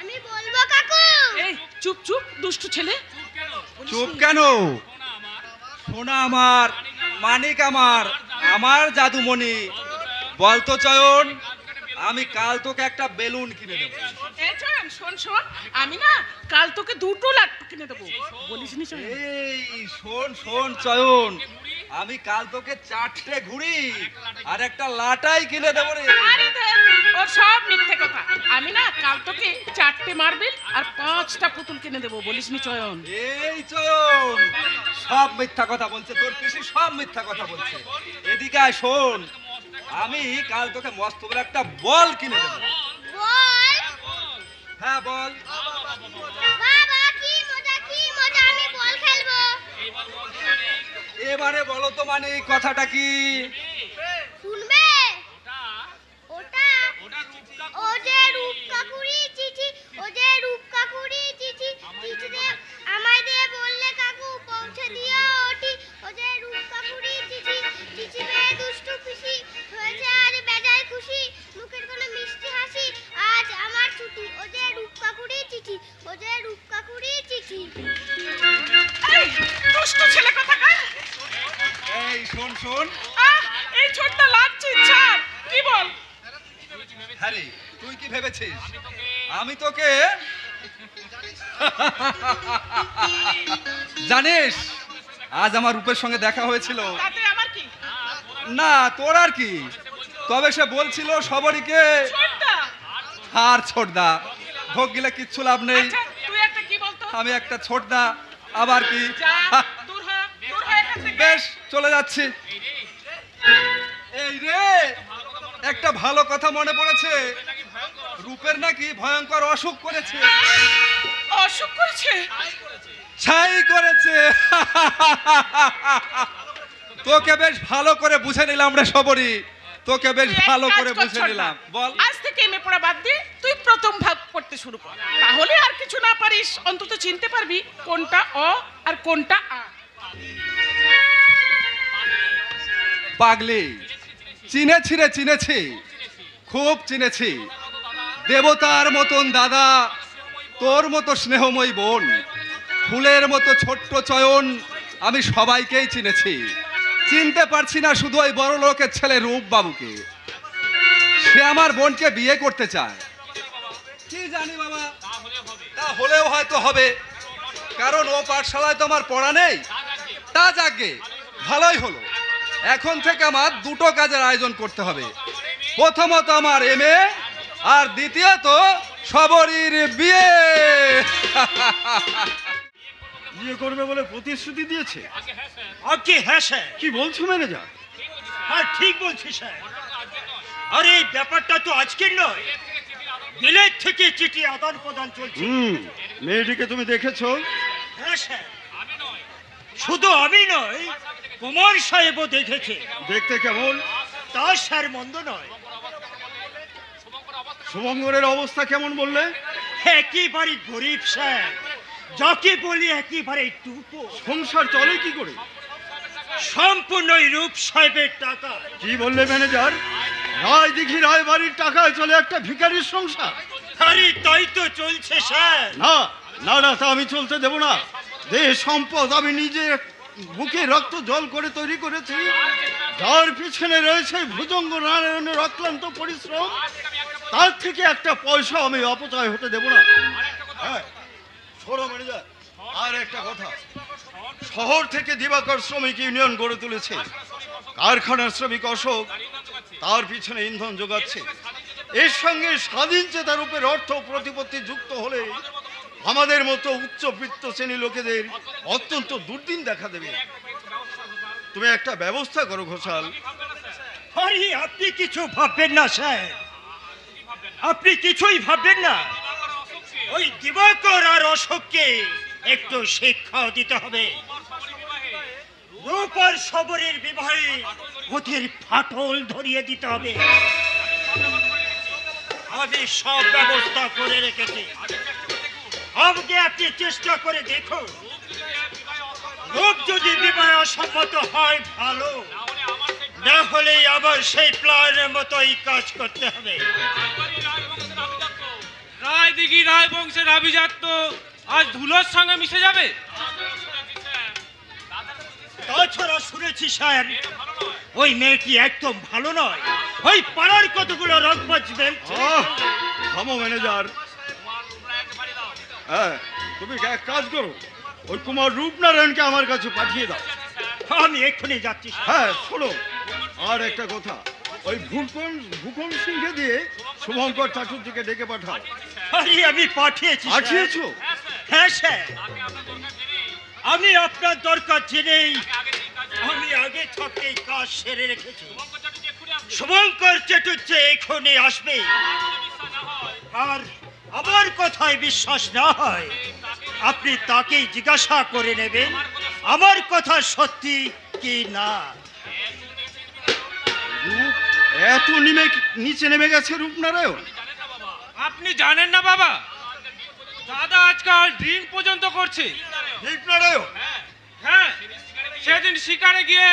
S8: আমি বলবো কাকু।
S4: এই চুপ চুপ দুষ্টু ছেলে।
S7: চুপ কেন? সোনা আমার, মানিক আমার, আমার জাদুমণি। বলতো চয়ন, আমি কাল তোকে একটা বেলুন কিনে দেবো।
S4: এই চয়ন শোন শোন, আমি না কাল তোকে দুটো লাট্টু কিনে দেবো, বলিস নি চয়ন?
S7: এই শোন শোন চয়ন, আমি কাল তোকে 4টে ঘুড়ি আর একটা লাটাই কিনে দেবো রে।
S4: আরে দেখ, ও সব মিথ্যে কথা। আমি না কাল তোকে 4টে মার্বেল আর 5টা পুতুল কিনে দেবো, বলিস নি চয়ন?
S7: এই চয়ন, সব মিথ্যা কথা বলছে, তোর পিসি সব মিথ্যা কথা বলছে। এদিকে আয় শোন, আমি কাল তোকে মস্ত বলে একটা বল কিনে দেবো।
S8: বল।
S7: হ্যাঁ বল।
S8: বাবা কি মজা, কি মজা, আমি বল খেলবো।
S7: এবারে বলো তো মানে কথাটা কি?
S8: শুনবে? ওটা ও যে রূপ কাকুরি চিঠি, ও যে রূপ কাকুরি চিঠি, চিঠিতে আমায় দিয়ে বললে কাকু পৌঁছে দিও ওটি। ও যে রূপ কাকুরি চিঠি, চিঠি পেয়ে দুষ্টু পিসি হয়েছে আজ বেজায় খুশি। মুখের কোনো মিষ্টি হাসি, আজ আমার ছুটি। ও যে রূপ কাকুরি চিঠি, ও যে রূপ কাকুরি চিঠি।
S4: এই দুষ্টু ছেলে কোথাকার!
S7: এই শোন শোন,
S4: এই ছোটটা লাগছে ছাড়। কি বল?
S7: হ্যাঁ রে, তুই কি ভেবেছিস আমি তোকে জানিস আজ আমার রূপের সঙ্গে দেখা হয়েছিল।
S4: তাতে আমার কি?
S7: না তোর আর কি, তবে সে বলছিল সবরিকে
S4: ছোটটা।
S7: আর ছোটদা ভোগ গিলে কিচ্ছু লাভ নেই।
S4: আচ্ছা তুই একটা কি বলতো?
S7: আমি একটা ছোটদা, আবার কি?
S4: যা দূর হ, দূর হ এখান থেকে।
S7: বেশ চলে যাচ্ছি। এই রে, একটা ভালো কথা মনে পড়েছে, রূপের নাকি ভয়ঙ্কর অসুখ করেছে।
S4: অসুখ করেছে?
S7: ছাই করেছে। তোকে বেশ ভালো করে বুঝে নিলাম রে সবরি, তোকে বেশ
S4: তুই এক
S7: ভালো
S4: কাজ
S7: করে
S4: কর
S7: বুঝে
S4: ছোটদা।
S7: নিলাম। বল।
S4: আজ থেকে এমএ পড়া বাদ দিয়ে তুই প্রথম ভাগ পড়তে শুরু কর, তাহলে আর কিছু না পারিস অন্তত চিনতে পারবি কোনটা অ আর কোনটা আ।
S7: পাগলি, চিনেছি রে, চিনেছি, খুব চিনেছি। দেবতার মতন দাদা, তোর মতো স্নেহময়ী বোন, ফুলের মতো ছোট্ট চয়ন, আমি সবাইকেই চিনেছি। চিনতে পারছি না শুধু ওই বড় লোকের ছেলে রূপ বাবুকে। সে আমার বোনকে বিয়ে করতে চায়। কি জানি বাবা, তা হলেও হয়তো হবে, কারণ ও পাঠশালায় তো আমার পড়া নেই। তা যাকে ভালোই হলো, এখন থেকে আমার দুটো কাজের আয়োজন করতে হবে। প্রথমত আমার এমএ, আর দ্বিতীয়ত সবরীর বিয়ে।
S5: বিয়ে করবে বলে প্রতিশ্রুতি দিয়েছে।
S1: আর কি হ্যাঁ স্যার,
S5: কি বলছো ম্যানেজার? ঠিক বলছিস স্যার। আরে এই ব্যাপারটা তো আজকের নয়, বিলেত থেকে চিঠি আদান প্রদান চলছে।
S9: মেয়েটিকে তুমি দেখেছো?
S5: হ্যাঁ স্যার, শুধু আমি নয়, কুমার সাহেবও দেখেছে।
S9: দেখতে কেমন?
S5: তা স্যার মন্দ নয়।
S9: শুভঙ্করের অবস্থা কেমন বললে?
S5: একেবারে গরিব স্যার, যাকে বলি একেবারে টুকো।
S9: সংসার চলে কি করে?
S5: সম্পূর্ণ রূপ সাহেবের টাকা।
S9: কি বললে ম্যানেজার? রায় দিঘি রায় বাড়ির টাকায় চলে একটা ভিখারির সংসার?
S5: আরে তাই তো চলছে স্যার।
S9: না না না, তা আমি চলতে দেব না। দেহ সম্পদ আমি নিজে বুকে রক্ত জল করে তৈরি করেছি, যার পিছনে রয়েছে ভুজঙ্গ নারায়ণের অক্লান্ত পরিশ্রম, তার থেকে একটা পয়সা আমি অপচয় হতে দেব না। হ্যাঁ, শোনো ম্যানেজার, আর একটা কথা, শহর থেকে দিবাকর শ্রমিক ইউনিয়ন গড়ে তুলেছে। কারখানার শ্রমিক অশোক তার পিছনে ইন্ধন যোগাচ্ছে। এর সঙ্গে স্বাধীন চেতার উপর অর্থ প্রতিপত্তি যুক্ত হলে আমাদের মতো উচ্চবিত্ত শ্রেণী লোকেদের অত্যন্ত দুর্দিন দেখা দেবে। তুমি একটা ব্যবস্থা করো ঘোষাল।
S5: আরে আপনি কিছু ভাববেন না স্যার, আপনি কিছুই ভাববেন না। ওই দিবাকর আর অশোককে একটু শিক্ষা দিতে হবে। রূপ আর সবরের বিবাহে ওদের ফাটল ধরিয়ে দিতে হবে। আমি সব ব্যবস্থা করে রেখেছি। আজকে আপনি চেষ্টা করে দেখুন, রূপ যদি বিবাহ সম্মত হয় ভালো, না হলে আবার সেই প্ল্যানের মতোই কাজ করতে হবে।
S1: রায় দিঘি রায় বংশের আভিজাত্য আজ ধুলোর সঙ্গে মিশে যাবে।
S5: তাছাড়া শুনেছি স্যার, ওই মেয়েটি একদম ভালো নয়। ওই পাড়ার কতগুলো রংবাজ
S9: থামো ম্যানেজার। হ্যাঁ, তুমি এক কাজ করো, ওই কুমার রূপনারায়ণকে আমার কাছে পাঠিয়ে দাও।
S5: আমি এক্ষুনি যাচ্ছি।
S9: হ্যাঁ শোনো, আর একটা কথা, ওই ভূকন সিংকে দিয়ে শুভঙ্কর চাটুর্যকে ডেকে পাঠাও।
S5: আরে আমি পাঠিয়েছি।
S9: পাঠিয়েছো?
S5: হ্যাঁ স্যার, আমি আপনার দরকার জেনেই আমি আগে থেকেই কাজ সেরে রেখেছি। শুভঙ্কর চাটুর্য এক্ষুনি আসবে। আর আমার কথায় বিশ্বাস না হয় আপনি তাকেই জিজ্ঞাসা করে নেবেন আমার কথা সত্যি কি না।
S9: এত নিচে নেমে গেছে রূপনারায়ণ?
S1: আপনি জানেন না বাবা, দাদা আজকাল ড্রিঙ্ক পর্যন্ত করছে।
S9: রূপনারায়ণ?
S1: হ্যাঁ, সেদিন শিকারে গিয়ে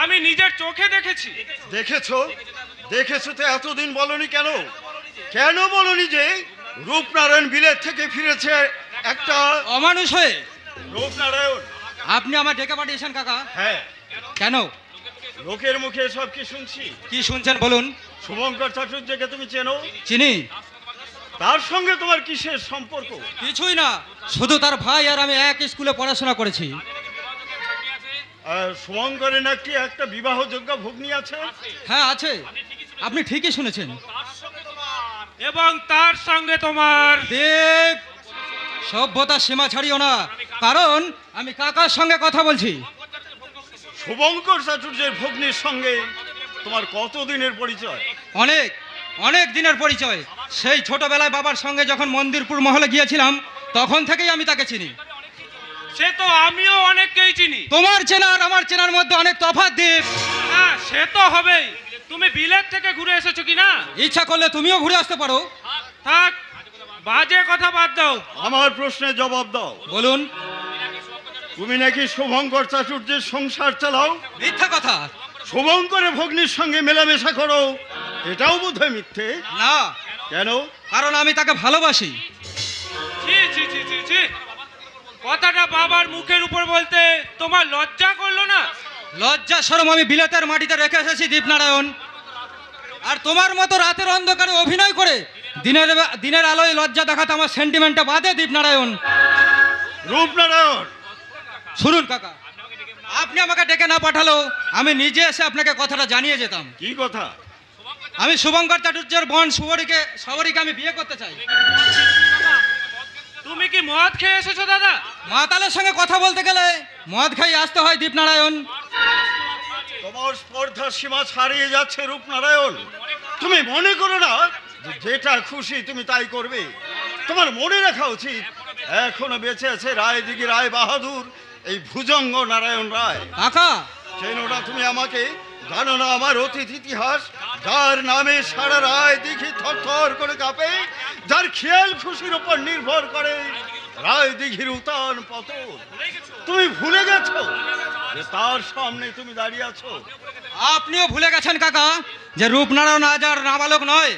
S1: আমি নিজের চোখে দেখেছি।
S9: দেখেছো? দেখেছো তো এতদিন বলনি কেন? কেন বলনি যে রূপনারায়ণ বিলেত থেকে ফিরেছে একটা
S6: অমানুষ হয়ে?
S9: রূপনারায়ণ,
S6: আপনি আমার ডেকে পাঠিয়েছেন কাকা?
S9: হ্যাঁ।
S6: কেন?
S9: লোকের মুখে সব কি শুনছি।
S6: কি শুনছেন বলুন?
S9: শুভঙ্কর চাটুর্যকে তুমি চেনো?
S6: চিনি।
S9: তার সঙ্গে তোমার কিসের সম্পর্ক?
S6: কিছুই না, শুধু তার ভাই আর আমি এক স্কুলে পড়াশোনা করেছি।
S9: শুভঙ্করের নাকি একটা বিবাহযোগ্য ভগ্নী আছে?
S6: হ্যাঁ আছে, আপনি ঠিকই শুনেছেন।
S1: এবং তার সঙ্গে তোমার
S6: দেব, সভ্যতা সীমা ছাড়িও না, কারণ আমি কাকার সঙ্গে কথা বলছি।
S9: শুভঙ্কর চাটুর্যের ভগ্নীর সঙ্গে তোমার কতদিনের পরিচয়?
S6: অনেক অনেক দিনের পরিচয়। সেই ছোটবেলায় বাবার সঙ্গে যখন মন্দিরপুর মহলে গিয়েছিলাম, তখন থেকেই আমি তাকে চিনি।
S1: সে তো আমিও অনেককেই চিনি।
S6: তোমার চেনা আর আমার চেনার মধ্যে অনেক তফাৎ দেব।
S1: হ্যাঁ, সে তো হবেই। তুমি বিলেত থেকে ঘুরে এসেছো কি না?
S6: ইচ্ছা করলে তুমিও ঘুরে আসতে পারো।
S1: থাক, বাজে কথা বাদ দাও।
S9: আমার প্রশ্নের জবাব দাও।
S6: বলুন।
S9: তুমি নাকি শুভঙ্কর চাটুর্যের সংসার চালাও?
S6: মিথ্যা কথা।
S9: শুভঙ্করের ভগ্নীর সঙ্গে মেলামেশা করো, এটাও বোধহয় মিথ্যে?
S6: না।
S9: কেন?
S6: কারণ আমি তাকে ভালোবাসি।
S1: ছি ছি ছি ছি ছি, কথাটা বাবার মুখের উপর বলতে তোমার লজ্জা করলো না?
S6: লজ্জা শরম আমি বিলেতের মাটিতে রেখে এসেছি দীপনারায়ণ। আর তোমার মতো রাতের অন্ধকারে অভিনয় করে দিনের আলোয় লজ্জা দেখাতে আমার সেন্টিমেন্টটা বাদে দীপনারায়ণ।
S9: রূপনারায়ণ,
S6: শুনুন কাকা, আপনি আমাকে ডেকে না পাঠালো আমি নিজে এসে আপনাকে কথাটা জানিয়ে যেতাম।
S9: কি কথা?
S6: আমি শুভঙ্কর চাটুর্যের বোন সবরীকে আমি বিয়ে করতে চাই।
S1: তুমি কি মদ খেয়ে এসেছো দাদা?
S6: মাতালের সঙ্গে কথা বলতে গেলে মদ খাই আসতে হয় দীপনারায়ণ।
S9: তোমার স্পর্ধার সীমা ছাড়িয়ে যাচ্ছে রূপনারায়ণ। তুমি মনে করো না যে যেটা খুশি তুমি তাই করবে। তোমার মনে রাখা উচিত এখনো বেঁচে আছে রায়দিঘি রায় বাহাদুর, এই ভুজঙ্গ নারায়ণ রায়।
S6: কাকা,
S9: চেনো না তুমি আমাকে? জানো না আমার অতীত ইতিহাস? যার নামে সারা রায়দিঘি থরথর করে কাঁপে, যার খেয়াল খুশির উপর নির্ভর করে রায়দিঘির উত্থান পতন। তুমি ভুলে গেছো যে তার সামনে তুমি দাঁড়িয়ে আছো?
S6: আপনিও ভুলে গেছেন কাকা যে রূপনারায়ণ আজ আর নাবালক নয়।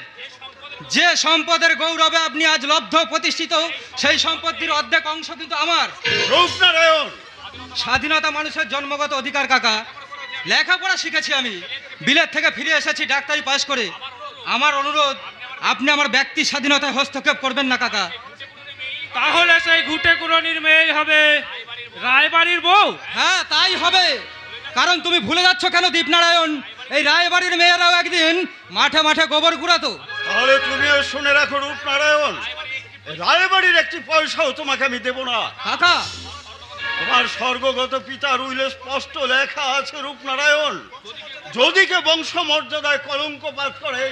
S6: যে সম্পদের গৌরবে আপনি আজ লব্ধ প্রতিষ্ঠিত, সেই সম্পত্তির অর্ধেক অংশ কিন্তু আমার।
S9: রূপনারায়ণ,
S6: স্বাধীনতা মানুষের জন্মগত অধিকার কাকা। লেখাপড়া শিখেছি আমি, বিলেত থেকে ফিরে এসেছি ডাক্তারি পাশ করে। আমার অনুরোধ, আপনি আমার ব্যক্তি স্বাধীনতায় হস্তক্ষেপ করবেন না কাকা।
S1: তাহলে সেই ঘুটে কুড়নির মেয়ে হবে রায়বাড়ির বউ?
S6: হ্যাঁ, তাই হবে। কারণ তুমি ভুলে যাচ্ছ কেন দীপনারায়ণ, এই রায়বাড়ির মেয়েরাও একদিন মাঠে মাঠে গোবর কুড়াতো।
S9: তাহলে তুমিও শুনে রাখো রূপনারায়ণ, রায়বাড়ির একটি পয়সাও তোমাকে আমি দেব না।
S6: কাকা,
S9: তোমার স্বর্গগত পিতার উইলে স্পষ্ট লেখা আছে রূপনারায়ণ, যদি কে বংশ মর্যাদায় কলঙ্কপাত করে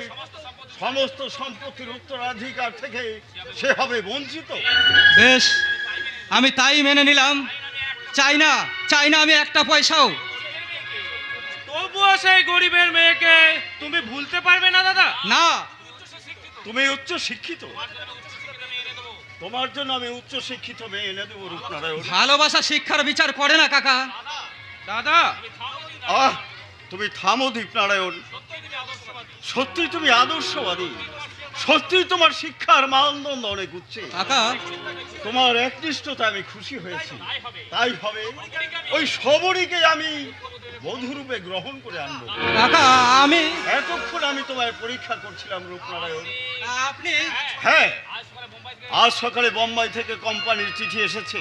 S9: সমস্ত সম্পত্তির উত্তরাধিকার থেকে সে হবে বঞ্চিত।
S6: বেশ, আমি তাই মেনে নিলাম। চাই না আমি একটা পয়সাও।
S1: তবুও সেই গরিবের মেয়েকে তুমি ভুলতে পারবে না দাদা?
S6: না।
S9: তুমি উচ্চ শিক্ষিত, তোমার জন্য আমি উচ্চ শিক্ষিত মেয়ে এনে দেবো রূপনারায়ণ।
S6: ভালোবাসা শিক্ষার বিচার করে না কাকা।
S1: দাদা,
S9: তুমি থামো দীপনারায়ণ। সত্যি তুমি আদর্শবাদী, সত্যি তোমার শিক্ষার মানদণ্ড অনেক উচ্চে।
S6: কাকা,
S9: তোমার একনিষ্ঠতা আমি খুশি হয়েছি। তাই হবে ওই সবরীকে আমি বধূরূপে গ্রহণ করে আনবো।
S6: কাকা, আমি
S9: এতক্ষণ আমি তোমায় পরীক্ষা করছিলাম রূপনারায়ণ।
S6: আপনি
S9: হ্যাঁ, আজ সকালে বোম্বাই থেকে কোম্পানির চিঠি এসেছে।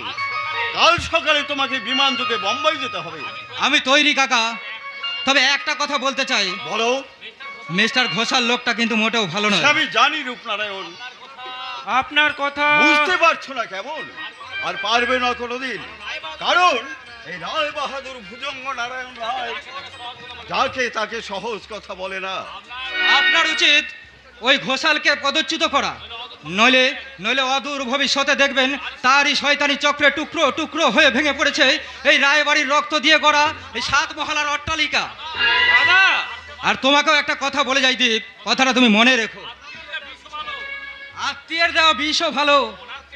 S9: কাল সকালে তোমাকে বিমান যোগে বোম্বাই যেতে হবে।
S6: আমি তৈরি কাকা। তবে একটা কথা বলতে চাই।
S9: বলো।
S6: মিস্টার ঘোষাল লোকটা কিন্তু মোটেও ভালো নয়।
S9: আমি জানি রূপনারায়ণ,
S1: আপনার কথা
S9: বুঝতে পারছো না কেমন? আর পারবে না কোনোদিন। কারণ এই রায় বাহাদুর ভুজঙ্গ নারায়ণ রায় যাকে তাকে সহজ কথা বলে না।
S6: আপনার উচিত ওই ঘোষালকে পদচ্যুত করা, নইলে অদূর ভবিষ্যতে দেখবেন তারই শয়তানি চক্রে টুকরো টুকরো হয়ে ভেঙে পড়েছে এই রায়বাড়ির রক্ত দিয়ে গড়া এই 7 মহলার অট্টালিকা।
S1: দাদা,
S6: আর তোমাকেও একটা কথা বলে যাই দীপ, কথাটা তুমি মনে রেখো। আত্মীয়ের দেওয়া বিষও ভালো,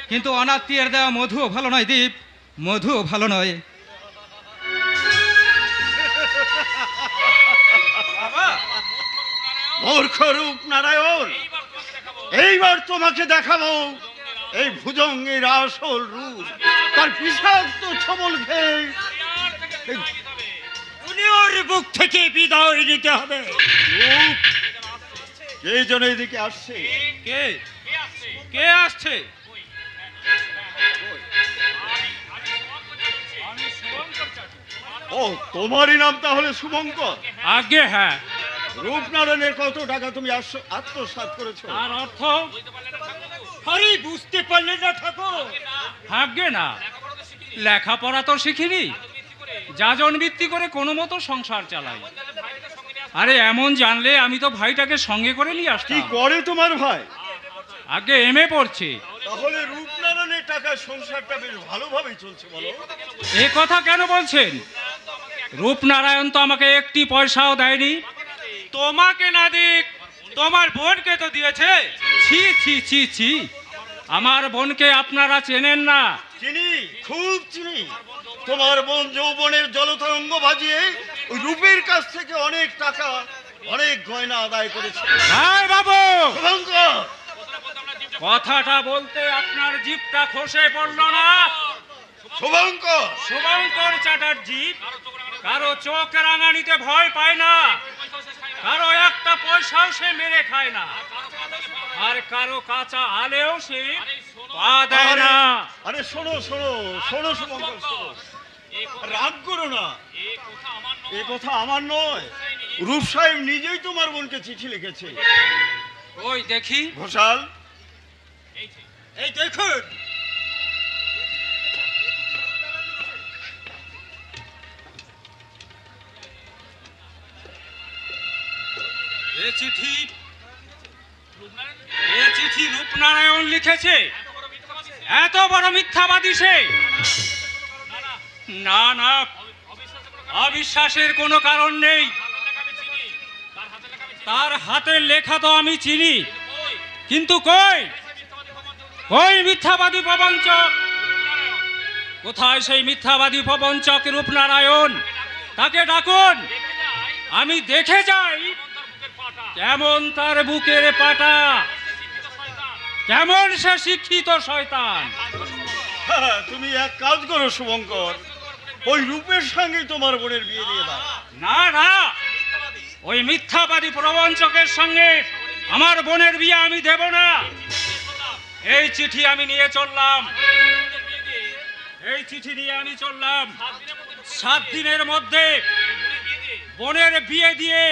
S6: কিন্তু অনাত্মীয়ের দেওয়া মধুও ভালো নয় দীপ, মধুও ভালো নয়।
S9: মূর্খ রূপনারায়ণ, এইবার তোমাকে দেখাবো এই ভুজঙ্গের আসল রূপ। তার বিষাক্ত ছবল খেয়ে
S5: ওর বুক থেকে বিদায় নিতে হবে।
S9: কে যেন এদিকে আসছে?
S1: কে আসছে?
S9: ও, তোমারই নাম তাহলে শুভঙ্কর?
S1: আগে হ্যাঁ।
S9: রূপনারায়ণের কত টাকা তুমি আত্মসাৎ করেছো?
S1: আর অর্থ?
S5: আরে বুঝতে পারলে না ঠাকুর?
S1: আগে না, লেখাপড়া তো শিখিনি, যাজন ভিত্তি করে কোনো মতো সংসার চালাই। আরে এমন জানলে আমি তো ভাইটাকে সঙ্গে করে নিয়ে
S9: কি
S1: আসতাম।
S9: করে তোমার ভাই?
S1: আগে এমএ পড়ছে।
S9: তাহলে রূপনারায়ণের টাকা সংসারটা বেশ ভালোভাবেই চলছে বলো?
S1: এ কথা কেন বলছেন? রূপনারায়ণ তো আমাকে একটি পয়সাও দেয়নি। তোমাকে না দিক, তোমার বোনকে তো দিয়েছে। ছি ছি ছি ছি, আমার বোনকে আপনারা চেনেন না।
S9: চিনি, খুব চিনি। তোমার বোন যৌবনের জলতরঙ্গ বাজিয়ে ওই রূপের কাছ থেকে অনেক টাকা, অনেক গয়না আদায় করেছে।
S1: হাই বাবু,
S9: শুভঙ্কর,
S1: কথাটা বলতে আপনার জিভটা খসে পড়লো না?
S9: শুভঙ্কর,
S1: শুভঙ্কর চ্যাটার্জি কারো চোখ রাঙানিতে ভয় পায় না, কারো একটা পয়সাও সে মেরে খায় না, আর কারো কাঁচা আলেও সে পা দেয় না।
S9: আরে শোনো শোনো শোনো শুভঙ্কর, শোনো, রাগ করো না। এ কথা আমার নয়, রূপ সাহেব নিজেই তোমার বোনকে চিঠি লিখেছে।
S1: ওই দেখি।
S9: ঘোষাল,
S5: এই দেখুন,
S1: এ চিঠি রূপনারায়ণ লিখেছে। এত বড় মিথ্যাবাদী সে? না না, অবিশ্বাসের কোনো কারণ নেই। তার হাতের লেখা তো আমি চিনি, কিন্তু কই কই মিথ্যাবাদী প্রবঞ্চক? কোথায় সেই মিথ্যাবাদী প্রবঞ্চক রূপনারায়ণ? তাকে ডাকুন, আমি দেখে যাই কেমন তার বুকের পাটা, কেমন সে শিক্ষিত শয়তান।
S9: তুমি এক কাজ করো শুভঙ্কর, ওই রূপের সঙ্গে তোমার বোনের বিয়ে দিয়ে দাও।
S1: না না, ওই মিথ্যাবাদী প্রবঞ্চকের সঙ্গে আমার বোনের বিয়ে আমি দেব না। এই চিঠি আমি নিয়ে চললাম, এই চিঠি নিয়ে আমি চললাম। 7 দিনের মধ্যে বোনের বিয়ে দিয়ে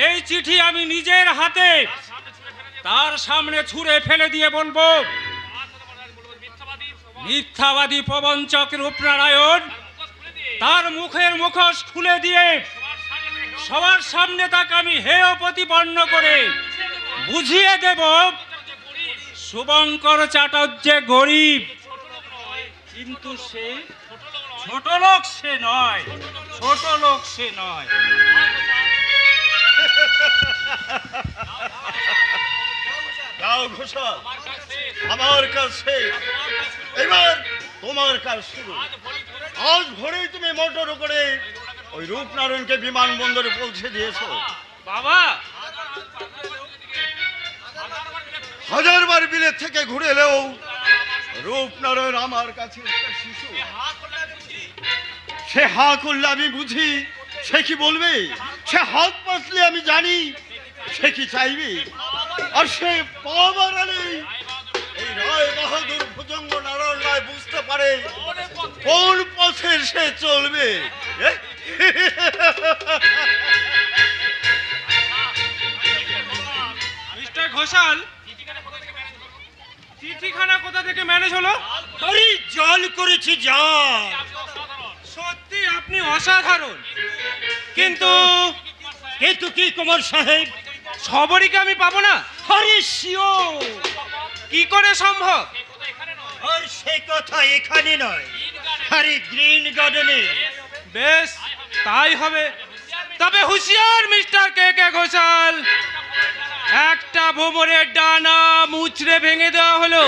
S1: এই চিঠি আমি নিজের হাতে তার সামনে ছুঁড়ে ফেলে দিয়ে বলবো, মিথ্যাবাদী প্রবঞ্চক রূপনারায়ণ, তার মুখের মুখোশ খুলে দিয়ে সবার সামনে তাকে আমি হেয় প্রতিপন্ন করে বুঝিয়ে দেব শুভঙ্কর চাটুর্যে গরিব, কিন্তু সে ছোট লোক সে নয়, ছোট লোক সে নয়।
S9: যাও ঘোষাল, আমার কাজ শেষ, এবার তোমার কাজ শুরু। আজ ভোরেই তুমি মোটর করে ওই রূপনারায়ণকে বিমানবন্দরে পৌঁছে দিয়েছো।
S1: বাবা,
S9: 1000বার বিলেত থেকে ঘুরে এলেও রূপনারায়ণ আমার কাছে একটা শিশু। সে হা করলে আমি বুঝি সে কি বলবে, সে হাত পাতলে আমি জানি সে কি চাইবে, আর সে পা বাড়ালে এই রায় বাহাদুর ভুজঙ্গ নারায়ণ রায় বুঝতে পারে কোন পথে সে চলবে।
S1: মিস্টার ঘোষাল, চিঠিখানা কোথা থেকে ম্যানেজ হলো?
S5: আরে জল করেছি জল।
S1: সত্যি আপনি অসাধারণ, কিন্তু
S5: কিন্তু কি কুমার সাহেব,
S1: সবরীকে আমি পাবো না।
S5: আরে শিওর,
S1: কি করে সম্ভব?
S5: আর সে কথা এখানে নয়, আরে গ্রিন গার্ডেনে।
S1: বেশ, তাই হবে। তবে হুঁশিয়ার মিস্টার কে কে ঘোষাল, একটা ভোমরের ডানা মুচড়ে ভেঙে দেওয়া হলো,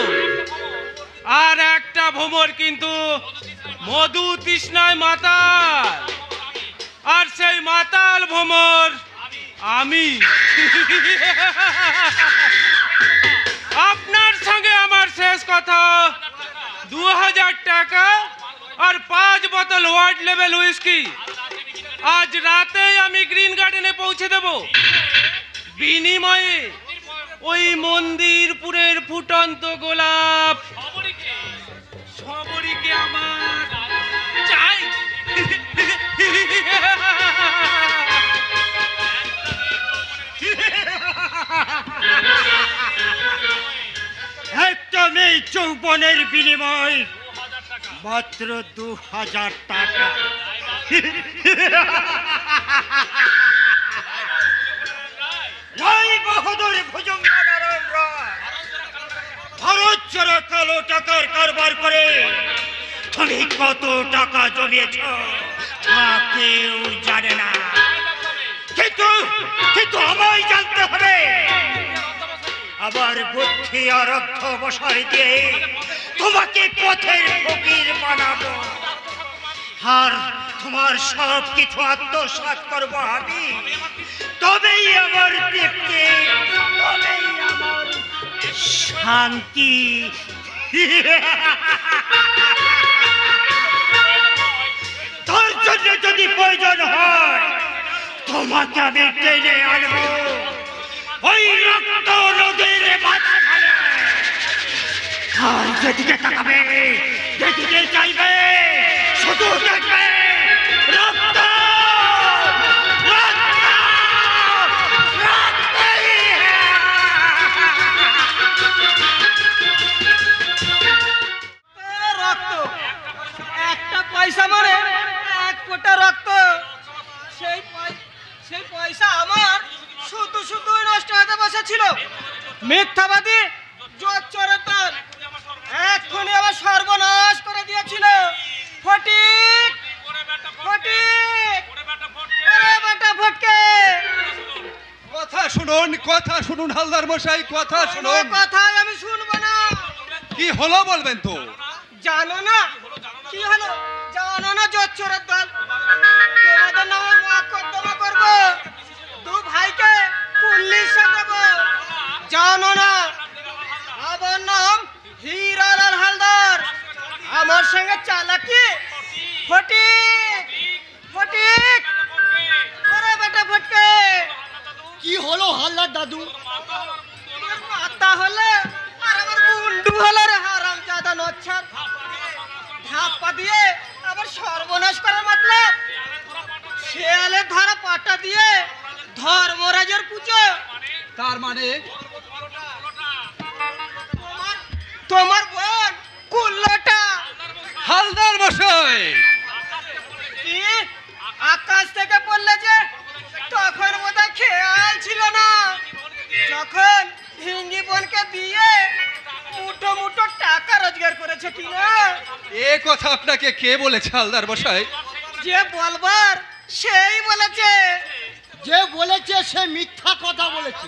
S1: আর একটা ভোমর কিন্তু মধু তৃষ্ণায় মাতাল, আর সেই মাতাল ভোমর আমি। আপনার সঙ্গে আমার শেষ কথা, 2000 টাকা আর 5 বোতল ওয়ার্ড লেভেল হুইস্কি আজ রাতেই আমি গ্রিন গার্ডেনে পৌঁছে দেব। বিনিময়ে ওই মন্দিরপুরের ফুটন্ত গোলাপ সবরীকে আমার চাই।
S5: একটা মেয়ে যৌবনের বিনিময় মাত্র 2000 টাকা। রায় বাহাদুর ভুজঙ্গ নারায়ণ রায় ভারত ছাড়া কালো টাকার কারবার করে তুমি কত টাকা জমিয়েছ তা কেউ জানে না, কিন্তু কিন্তু আমায় জানতে হবে। আবার বুদ্ধি আর অর্থ বসাই দিয়ে তোমাকে পথের ফকির বানাবো, আর তোমার সব কিছু আত্মসাৎ করবো আমি। তবেই আমার তৃপ্তি, তবেই আমার শান্তি। তার জন্য যদি প্রয়োজন হয় তোমাকে আমি টেনে আনবো ওই রক্ত নদীর মাঝখানে, আর যেদিকে তাকাবে, যেদিকে চাইবে, শুধু দেখবে রক্ত, রক্ত, রক্তই।
S10: রক্ত, একটা পয়সা মানে 1 কোটা রক্ত। সেই পয়সা আমার শুধুই নষ্ট হতে বসেছিল। মিথ্যাবাদী জোচ্চোরতার এক্ষুনি আবার সর্বনাশ করে দিয়েছিল। ফটিক ফটিক ওরে বেটা ফটকে,
S7: কথা শুনুন হালদার মশাই, কথা শুনুন।
S10: কথাই আমি শুনবো না।
S7: কি হলো বলবেন তো?
S10: জানো না কি হলো? জানো না জোচ্চোরের দল তোমাদের নামে মকদ্দমা করবো, দু ভাইকে পুলিশে দেবো। জানো না আমার নাম হীরালাল হালদার, আমার সঙ্গে চালাকি। ফটিক ফটিক ওরে বেটা ফটকে,
S2: কি হলো হালদার দাদু?
S10: তোর মাথা হলে আর আমার মুন্ডু হলো রে হারামজাদা নচ্ছার। ধাপ্পা দিয়ে আবার সর্বনাশ করার মতলব? শেয়ালের ধরা পাটা দিয়ে ধর্মরাজের পুজো।
S7: তার মানে
S10: তোমার বোন কুল্লোটা
S7: হালদার মশাই
S10: কি আকাশ থেকে পড়লে যে তখন বোধহয় খেয়াল ছিল না, যখন হিঙ্গি বোনকে দিয়ে মুঠো মুঠো টাকা রোজগার করেছে কিনা।
S7: এ কথা আপনাকে কে বলেছে হালদার মশাই?
S10: যে বলবার সেই বলেছে।
S2: যে বলেছে সে মিথ্যা কথা বলেছে।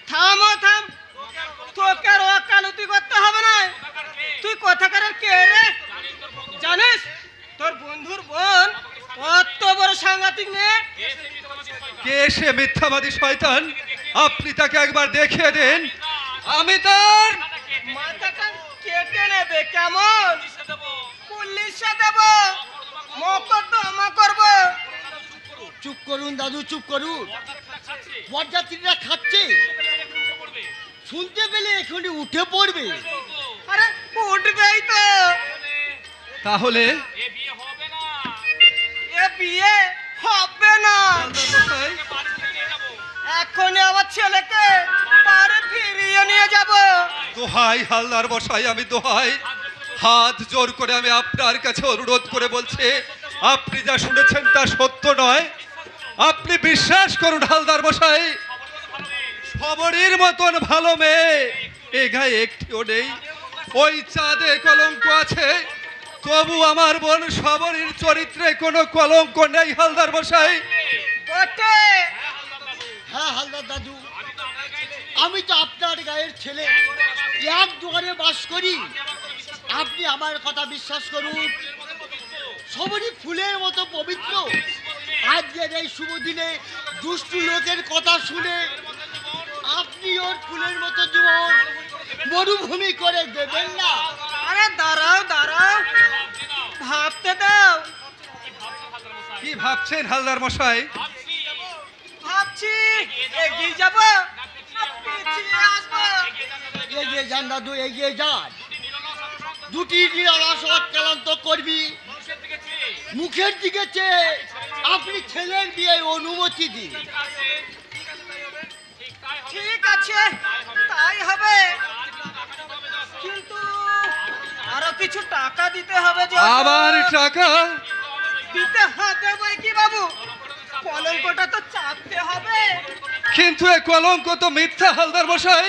S10: থামো থাম, তোকে আর ওকালতি করতে হবে না। তুই কোথাকার কে রে? জানিস তোর বন্ধুর বোন কত বড় সাংঘাতিক মেয়ে?
S7: কে সে মিথ্যাবাদী শয়তান? আপনি তাকে একবার দেখিয়ে দেন, আমি তার
S10: মাথাটা কেটে নেবে। কেমন? পুলিশে দেব, মকদ্দমা করব।
S2: চুপ করুন দাদু, চুপ করুন। বরযাত্রীরা খাচ্ছে, শুনতে পেলে এখনই উঠে পড়বে।
S10: আরে উঠবেই তো।
S7: তাহলে
S10: এ বিয়ে হবে না।
S7: হালদার মশাই
S10: এখনই আবার ছেলেকে বাড়ি ফিরিয়ে নিয়ে যাব।
S7: দোহাই হালদার মশাই, আমি দোহাই, হাত জোর করে আমি আপনার কাছে অনুরোধ করে বলছি, আপনি যা শুনেছেন তা সত্য নয়। আপনি বিশ্বাস করুন হালদার মশাই, সবরীর মতন ভালো মেয়ে এ গায়ে একটিও নেই। ওই চাঁদে কলঙ্ক আছে, তবু আমার বোন সবরীর চরিত্রে কোনো কলঙ্ক নেই হালদার মশাই।
S10: বটে।
S2: হ্যাঁ হালদার দাদু, আমি তো আপনার গায়ের ছেলে, এক দুয়ারে বাস করি। আপনি আমার কথা বিশ্বাস করুন, সবরই ফুলের মতো পবিত্র। আজকের এই শুভ দিনে দুষ্টু লোকের কথা শুনে আপনি ওর ফুলের মতো জীবন মরুভূমি করে দেবেন না।
S10: আরে দাঁড়াও দাঁড়াও, ভাবতে দাও।
S7: কি ভাবছেন হালদার মশাই?
S10: ভাবছি এগিয়ে যাব না পিছিয়ে আসবো।
S2: এগিয়ে যান দাদু, এগিয়ে যান। দুটি নিরালাস ক্লান্ত করবি, মুখের দিকে চেয়ে আপনি ছেলের বিয়ে অনুমতি দিন।
S10: ঠিক আছে, তাই হবে, কিন্তু আরো কিছু টাকা দিতে হবে। যে
S7: আবার টাকা
S10: দিতে হবে বই কি বাবু, কলঙ্কটা তো চাপতে হবে।
S7: কিন্তু এ কলঙ্ক তো মিথ্যা হালদার মশাই।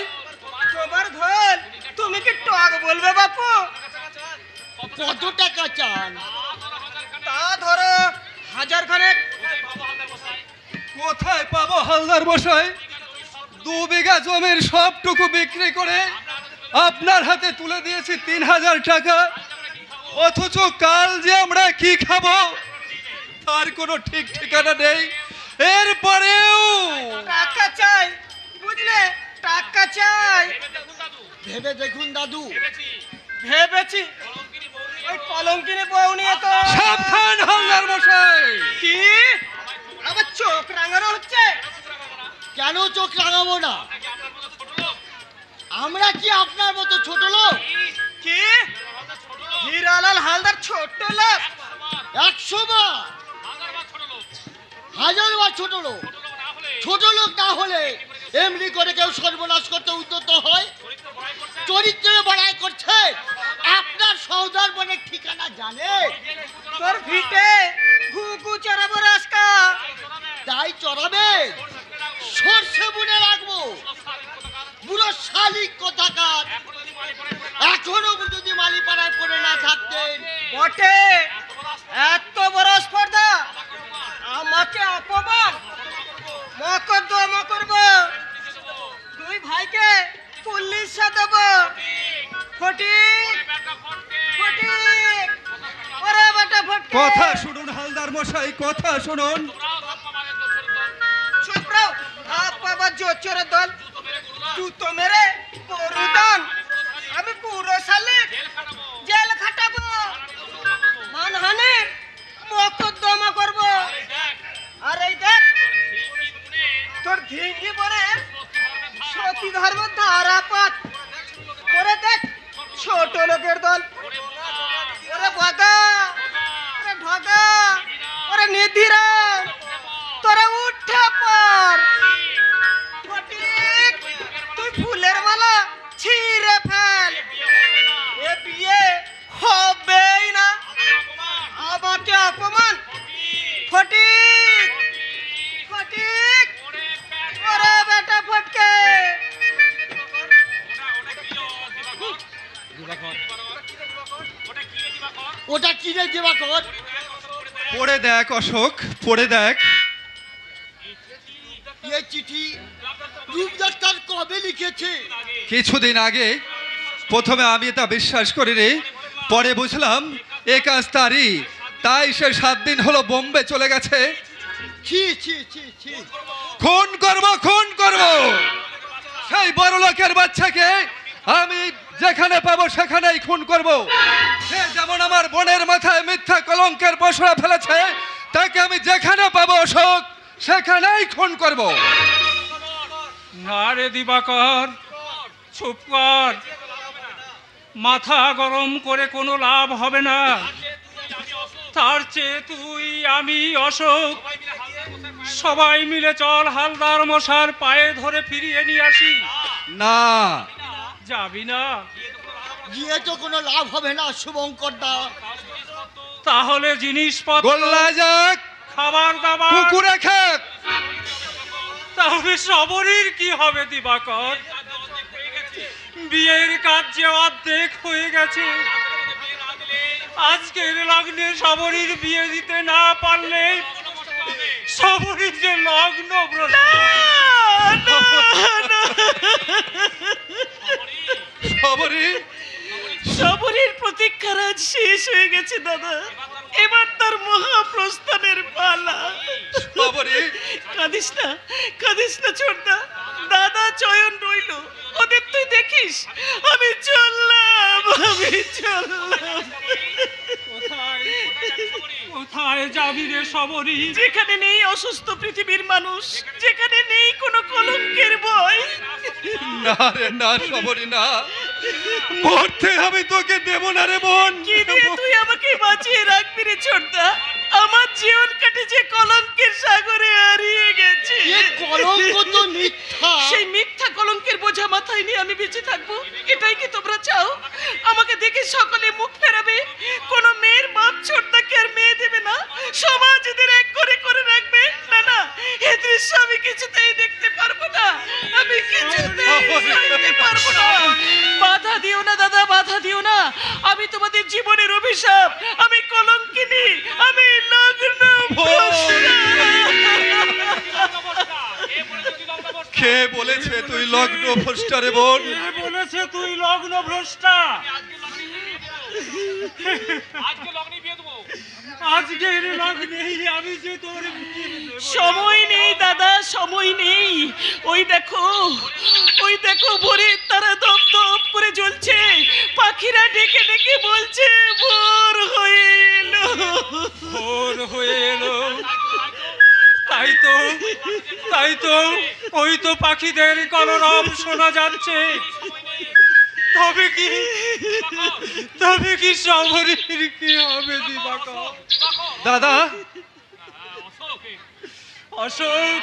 S10: তোমার ঘর তুমি কি টক বলবে বাপু?
S2: কত টাকা চান?
S10: তা ধরো 1000 খানেক।
S7: কোথায় পাবো হালদার মশাই? 2 বিঘা জমির সবটুকু বিক্রি করে আপনার হাতে তুলে দিয়েছি 3000 টাকা, অথচ কাল যে আমরা কি খাবো তার কোনো ঠিক ঠিকানা নেই। এরপরেও
S10: টাকা চাই, বুঝলে? টাকা চাই।
S2: ভেবে দেখুন দাদু।
S10: ভেবেছি ওই কলঙ্কিনী বউ নিয়ে তো।
S7: সাবধান হালদার মশাই।
S10: কি আবার চোখ রাঙানো হচ্ছে?
S2: কেন চোখ লাগাবো না? আমরা কি আপনার মতো ছোট লোক?
S10: কি হীরালাল হালদার ছোট লোক?
S2: 100 বার 1000 বার ছোট লোক। ছোট লোক না হলে এমনি করে কেউ সর্বনাশ করতে উদ্যত হয়? চরিত্রে বড়াই করছে। আপনার সৌদার বনের ঠিকানা জানে?
S10: তোর ভিটে ঘুঘু চড়াবো রাস্কা।
S2: তাই চড়াবে। সর্ষে বুনে রাখবো। বুড়ো শালিক কোথাকার, এখনো যদি মালিপাড়ায় পড়ে না থাকতেন।
S10: বটে, এত বড় স্পর্ধা, আমাকে অপমান মকদ্দমা করব, দুই ভাইকে পুলিশে দেব। ফটিক, ফটিক, ওরে বেটা ফটকে।
S7: কথা শুনুন হালদার মশাই, কথা শুনুন।
S10: চুপ রও, হাত পাবা জোচরের দল, জুতো মেরে পরুদান। আমি পুরো শালিক, জেল খাটাবো, মানহানি মকদ্দমা করব। আর এই দেখ তোর ধিঙ্গি পরে সতী ধর্ম ধারাপাত করে দেখ, ছোট লোকের দল। ওরে বাগা, ওরে ঢগা, ওরে নিধিরাম, তোরা উঠে পড়। ফটিক, তুই ফুলের মালা ছিঁড়ে ফেল, এ বিয়ে হবেই না। আমাকে অপমান। ফটিক, ফটিক, ওরে বেটা ফটকে।
S2: ওটা কিনে দেবা কর।
S7: পড়ে দেখ অশোক, পড়ে দেখ।
S2: এই চিঠি রূপ ডাক্তার কবে লিখেছে?
S7: কিছুদিন আগে। প্রথমে আমি তা বিশ্বাস করিনি, পরে বুঝলাম এ কাজ তারই, তাই সে 7 দিন হলো বোম্বে চলে গেছে।
S2: ছি ছি ছি ছি,
S7: খুন করব, খুন করব সেই বড় লোকের বাচ্চাকে। আমি যেখানে পাবো সেখানেই খুন করব। সে যেমন আমার বোনের মাথায় মিথ্যা কলঙ্কের পশরা ফেলেছে, তাকে আমি যেখানে পাবো অশোক সেখানেই খুন করব।
S6: না রে দিবাকর, চুপ কর, মাথা গরম করে কোনো লাভ হবে না। তার চেয়ে তুই, আমি, অশোক সবাই মিলে চল হালদার মশার পায়ে ধরে ফিরিয়ে নিয়ে আসি।
S7: না,
S6: যাবি না?
S2: গিয়ে তো কোনো লাভ হবে না শুভঙ্কর দা।
S6: তাহলে জিনিসপত্র,
S7: গোল্লা যাক,
S6: খাবার দাবার,
S7: কুকুরে খাক।
S6: তাহলে সবরীর কি হবে দিবাকর? বিয়ের কাজ যে অর্ধেক হয়ে গেছে, আজকের লগ্নে সবরীর বিয়ে দিতে না পারলে সবরীর যে লগ্ন
S7: সবরী,
S4: সবরীর প্রতীক্ষার আজ শেষ হয়ে গেছে দাদা, এবার তার মহাপ্রস্থানের পালা।
S7: সবরী,
S4: কাঁদিস না, কাঁদিস না ছোটদা, দাদা চয়ন রইল, ওদের তুই দেখিস। আমি চললাম, আমি চললাম।
S6: কোথায় যাবি রে সবরী?
S4: যেখানে নেই অসুস্থ পৃথিবীর মানুষ, যেখানে নেই কোনো কলঙ্কের ভয়।
S7: না রে না সবরী, না, মরতে আমি তোকে দেব না রে বোন।
S4: কি দিয়ে তুই আমাকে বাঁচিয়ে রাখবি রে ছোটদা? আমার জীবন কাটে যে কলঙ্কের সাগরে হারিয়ে গেছে।
S2: এ কলঙ্ক তো মিথ্যা।
S4: সেই মিথ্যা কলঙ্কের বোঝা মাথায় নিয়ে আমি বেঁচে থাকবো, এটাই কি তোমরা চাও? আমাকে দেখে সকলে মুখ ফেরাবে, কোনো মেয়ের বাপ ছোটদাকে আর মেয়ে দেবে না, সমাজ এদের এক করে করে রাখবে। না না, এ দৃশ্য আমি কিছুতেই দেখতে পারবো না, আমি কিছুতেই দেখতে পারবো না। বাধা দিও না দাদা, বাধা দিও না, আমি তোমাদের জীবনের অভিশাপ, আমি কলঙ্কিনী, আমি লগ্ন ভ্রষ্টা।
S7: কে বলেছে তুই লগ্ন ভ্রষ্টা রে বোন?
S6: কে বলেছে তুই লগ্ন ভ্রষ্টা? আজকের লগ্নেই আমি যে তোর
S4: সময় নেই দাদা, সময় নেই। ওই দেখো, ওই দেখো, ভোরের তারা দপ দপ করে জ্বলছে, পাখিরা ডেকে ডেকে বলছে ভোর হয়ে এলো,
S6: ভোর হয়ে এলো। তাই তো, তাই তো, ওই তো পাখিদের কলরব শোনা যাচ্ছে। তবে কি সবরীর কি হবে দিবাকর?
S7: দাদা,
S6: অশোক,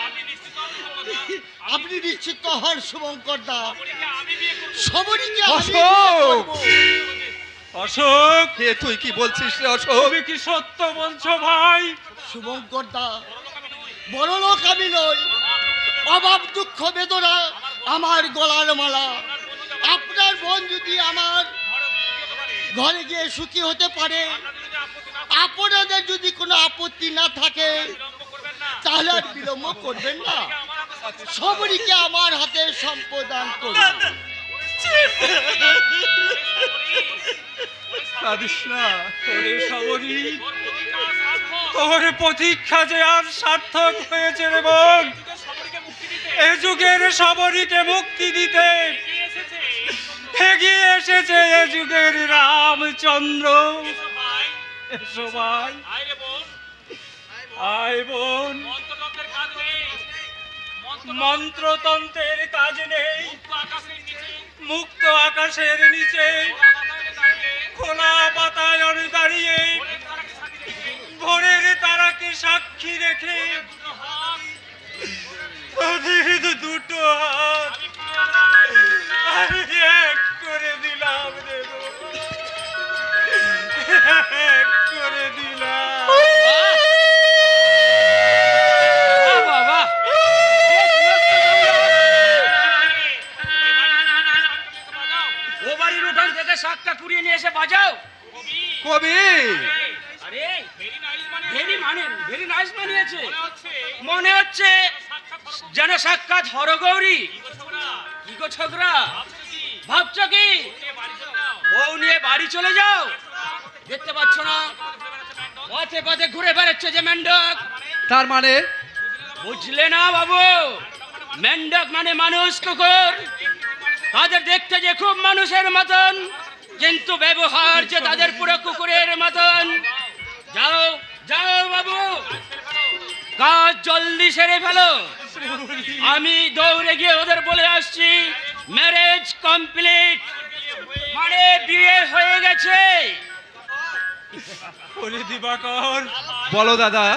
S2: আপনি নিশ্চিত হন শুভঙ্কর দা, সবরীকে আমি
S7: অশোক!
S2: বিয়ে করবো।
S6: অশোক,
S7: হে তুই কি বলছিস রে অশোক?
S6: তুমি কি সত্য বলছো ভাই?
S2: শুভঙ্কর দা, বড় লোক আমি নই, অভাব দুঃখ বেদনা আমার গলার মালা। আপনার বোন যদি আমার ঘরে গিয়ে সুখী হতে পারে, আপনাদের যদি কোনো আপত্তি না থাকে, তাহলে আর বিলম্ব করবেন না, সবরীকে আমার হাতে সম্প্রদান করুন।
S6: কাঁদিস না ওরে সবরী, তোর প্রতীক্ষা যে আজ সার্থক হয়েছে রে বোন। এ যুগের সবরীকে মুক্তি দিতে এগিয়ে এসেছে এ যুগের রামচন্দ্র। এসো ভাই, আয় বোন। মন্ত্রতন্ত্রের কাজ নেই, মুক্ত আকাশের নিচে খোলা বাতায়ন দাঁড়িয়ে ভোরের তারাকে সাক্ষী রেখে তোদের দুটো হাত আমি এক করে দিলাম রে বোন, এক করে দিলাম।
S1: শাকটা কুড়িয়ে নিয়ে এসে বাজাও।
S7: কবি
S1: আরে ভেরি নাইস বানিয়েছে, মনে হচ্ছে যেন সাক্ষাৎ হরগৌরী। কি গো ছোকরা, ভাবছ কি বউ নিয়ে বাড়ি চলে যাও? দেখতে পাচ্ছ না পথে পথে ঘুরে বেড়াচ্ছে যে মেন্ডক?
S7: তার মানে
S1: বুঝলে না বাবু, মেন্ডক মানে মানুষ কুকুর। তাদের দেখতে যে খুব মানুষের মতন, কিন্তু ব্যবহার যে তাদের পুরো কুকুরের মতন। যাও যাও বাবু, কাজ জলদি সেরে ফেলো। আমি দৌড়ে গিয়ে ওদের বলে আসছি ম্যারেজ কমপ্লিট, মানে বিয়ে হয়ে গেছে।
S6: ওরে দিবাকর,
S7: বলো দাদা।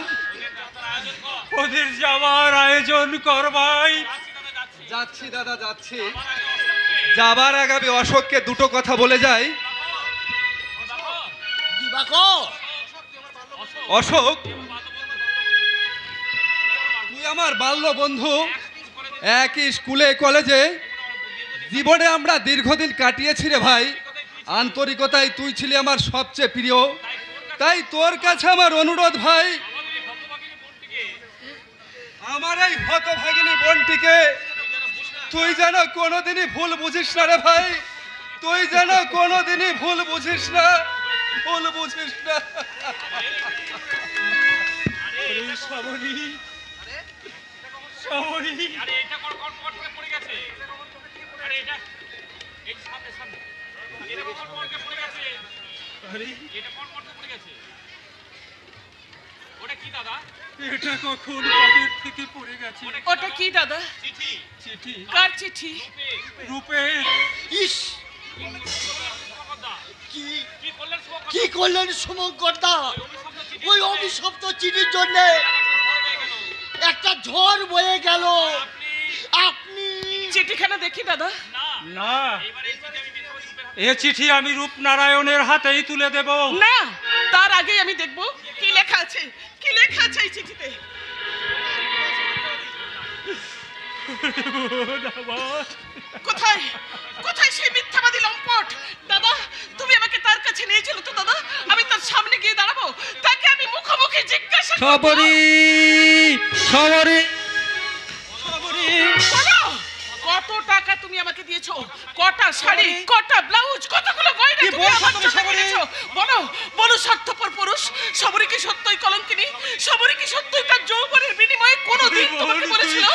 S6: ওদের যাওয়ার আয়োজন করবাই।
S7: যাচ্ছি দাদা, যাচ্ছি। যাবার আগে আমি অশোককে দুটো কথা বলে যাই। অশোক, তুই আমার বাল্য বন্ধু, একই স্কুলে কলেজে জীবনে আমরা দীর্ঘদিন কাটিয়েছি রে ভাই। আন্তরিকতায় তুই ছিলি আমার সবচেয়ে প্রিয়। তাই তোর কাছে আমার অনুরোধ ভাই, আমার এই হতভাগিনী বোনটিকে তুই যেন কোনোদিনই ভুল বুঝিস না রে ভাই। তুই যেন কোনোদিনই ভুল বুঝিস না, ভুল বুঝিস না।
S6: সবরী, সবরী, এটা কখন পকেট থেকে পড়ে গেছে?
S4: ওটা কি দাদা?
S6: চিঠি।
S4: কার চিঠি?
S6: রূপের।
S2: ইস, কি করলেন শুভঙ্কর দা? ওই অভিশপ্ত চিঠির জন্য একটা ঝড় বয়ে গেল। আপনি
S4: চিঠিখানা দেখি দাদা।
S6: না, এ চিঠি আমি রূপনারায়ণের হাতেই তুলে দেব।
S4: না, তার আগেই আমি দেখব কি লেখা আছে, কি লেখা আছে এই চিঠিতে। কোথায় কোথায় সেই মিথ্যাবাদী লম্পট? দাদা, তুমি আমাকে তার কাছে নিয়ে চলো তো দাদা, আমি তার সামনে গিয়ে দাঁড়াবো, তাকে আমি মুখোমুখি জিজ্ঞাসা করব।
S6: সবরী, সবরী, সবরী,
S4: বলো, কত টাকা তুমি আমাকে দিয়েছো? কটা শাড়ি, কটা ব্লাউজ, কতগুলো গয়না তুমি আমার জন্য কিনেছো? বলো বলো, স্বার্থপর পুরুষ, সবরী কি সত্যই কলঙ্কিনী? সবরী কি সত্যই তার যৌবনের বিনিময়ে কোনোদিন তোমাকে বলেছিল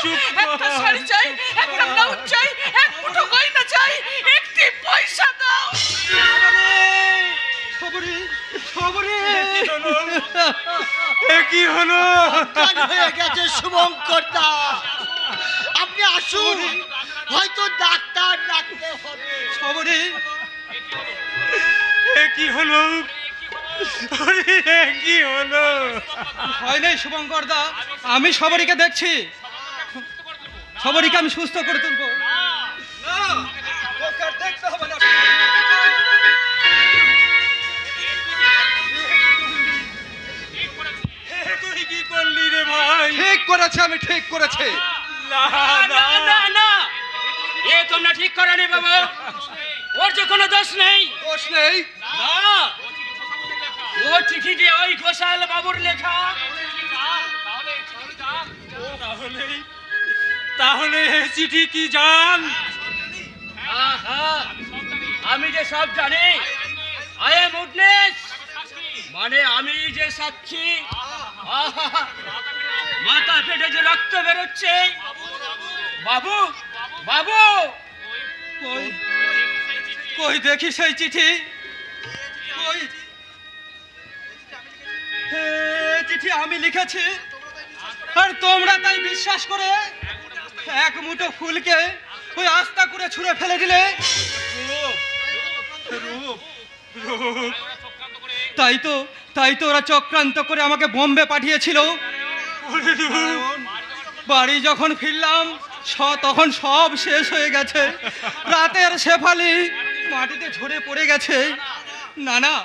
S4: একটা শাড়ি চাই, একটা ব্লাউজ চাই, এক মুঠো গয়না চাই, একটি পয়সা দাও?
S6: সবরী, সবরী, কি হলো?
S2: অজ্ঞান হয়ে গেছে শুভঙ্কর দা। আপনি আসুন, হয়তো ডাক্তার ডাকতে হবে।
S6: সবরী, কি হলো? কি হলো? হয় নাই শুভঙ্কর দা, আমি সবরীকে দেখছি। সবরীকে আমি সুস্থ করে তুলবো।
S7: দেখতে হবে না।
S6: তুই কি করলি রে ভাই?
S7: ঠিক করেছে, আমি ঠিক করেছে।
S1: না না না, এ তোমরা ঠিক করেনি বাবা। ওর যে কোনো দোষ নেই।
S7: দোষ নেই?
S1: না, ও চিঠি যে ওই ঘোষাল বাবুর লেখা।
S5: তাহলে চিঠি কি জান?
S1: আমি যে সব জানি। আই এম উইটনেস, মানে আমি যে সাক্ষী। মাথা ফেটে যে রক্ত বেরোচ্ছে। বাবু বাবু,
S6: কই কই দেখি সেই চিঠি? কই? চিঠি আমি লিখেছি, আর তোমরা তাই বিশ্বাস করে এক মুঠো ফুলকে ওই আস্তা করে ছুঁড়ে ফেলে দিলে। তাই তো ওরা চক্রান্ত করে আমাকে বোম্বে পাঠিয়েছিল। বাড়ি যখন ফিরলাম তখন সব শেষ হয়ে গেছে। রাতের শেফালি মাটিতে ঝরে পড়ে গেছে। না না,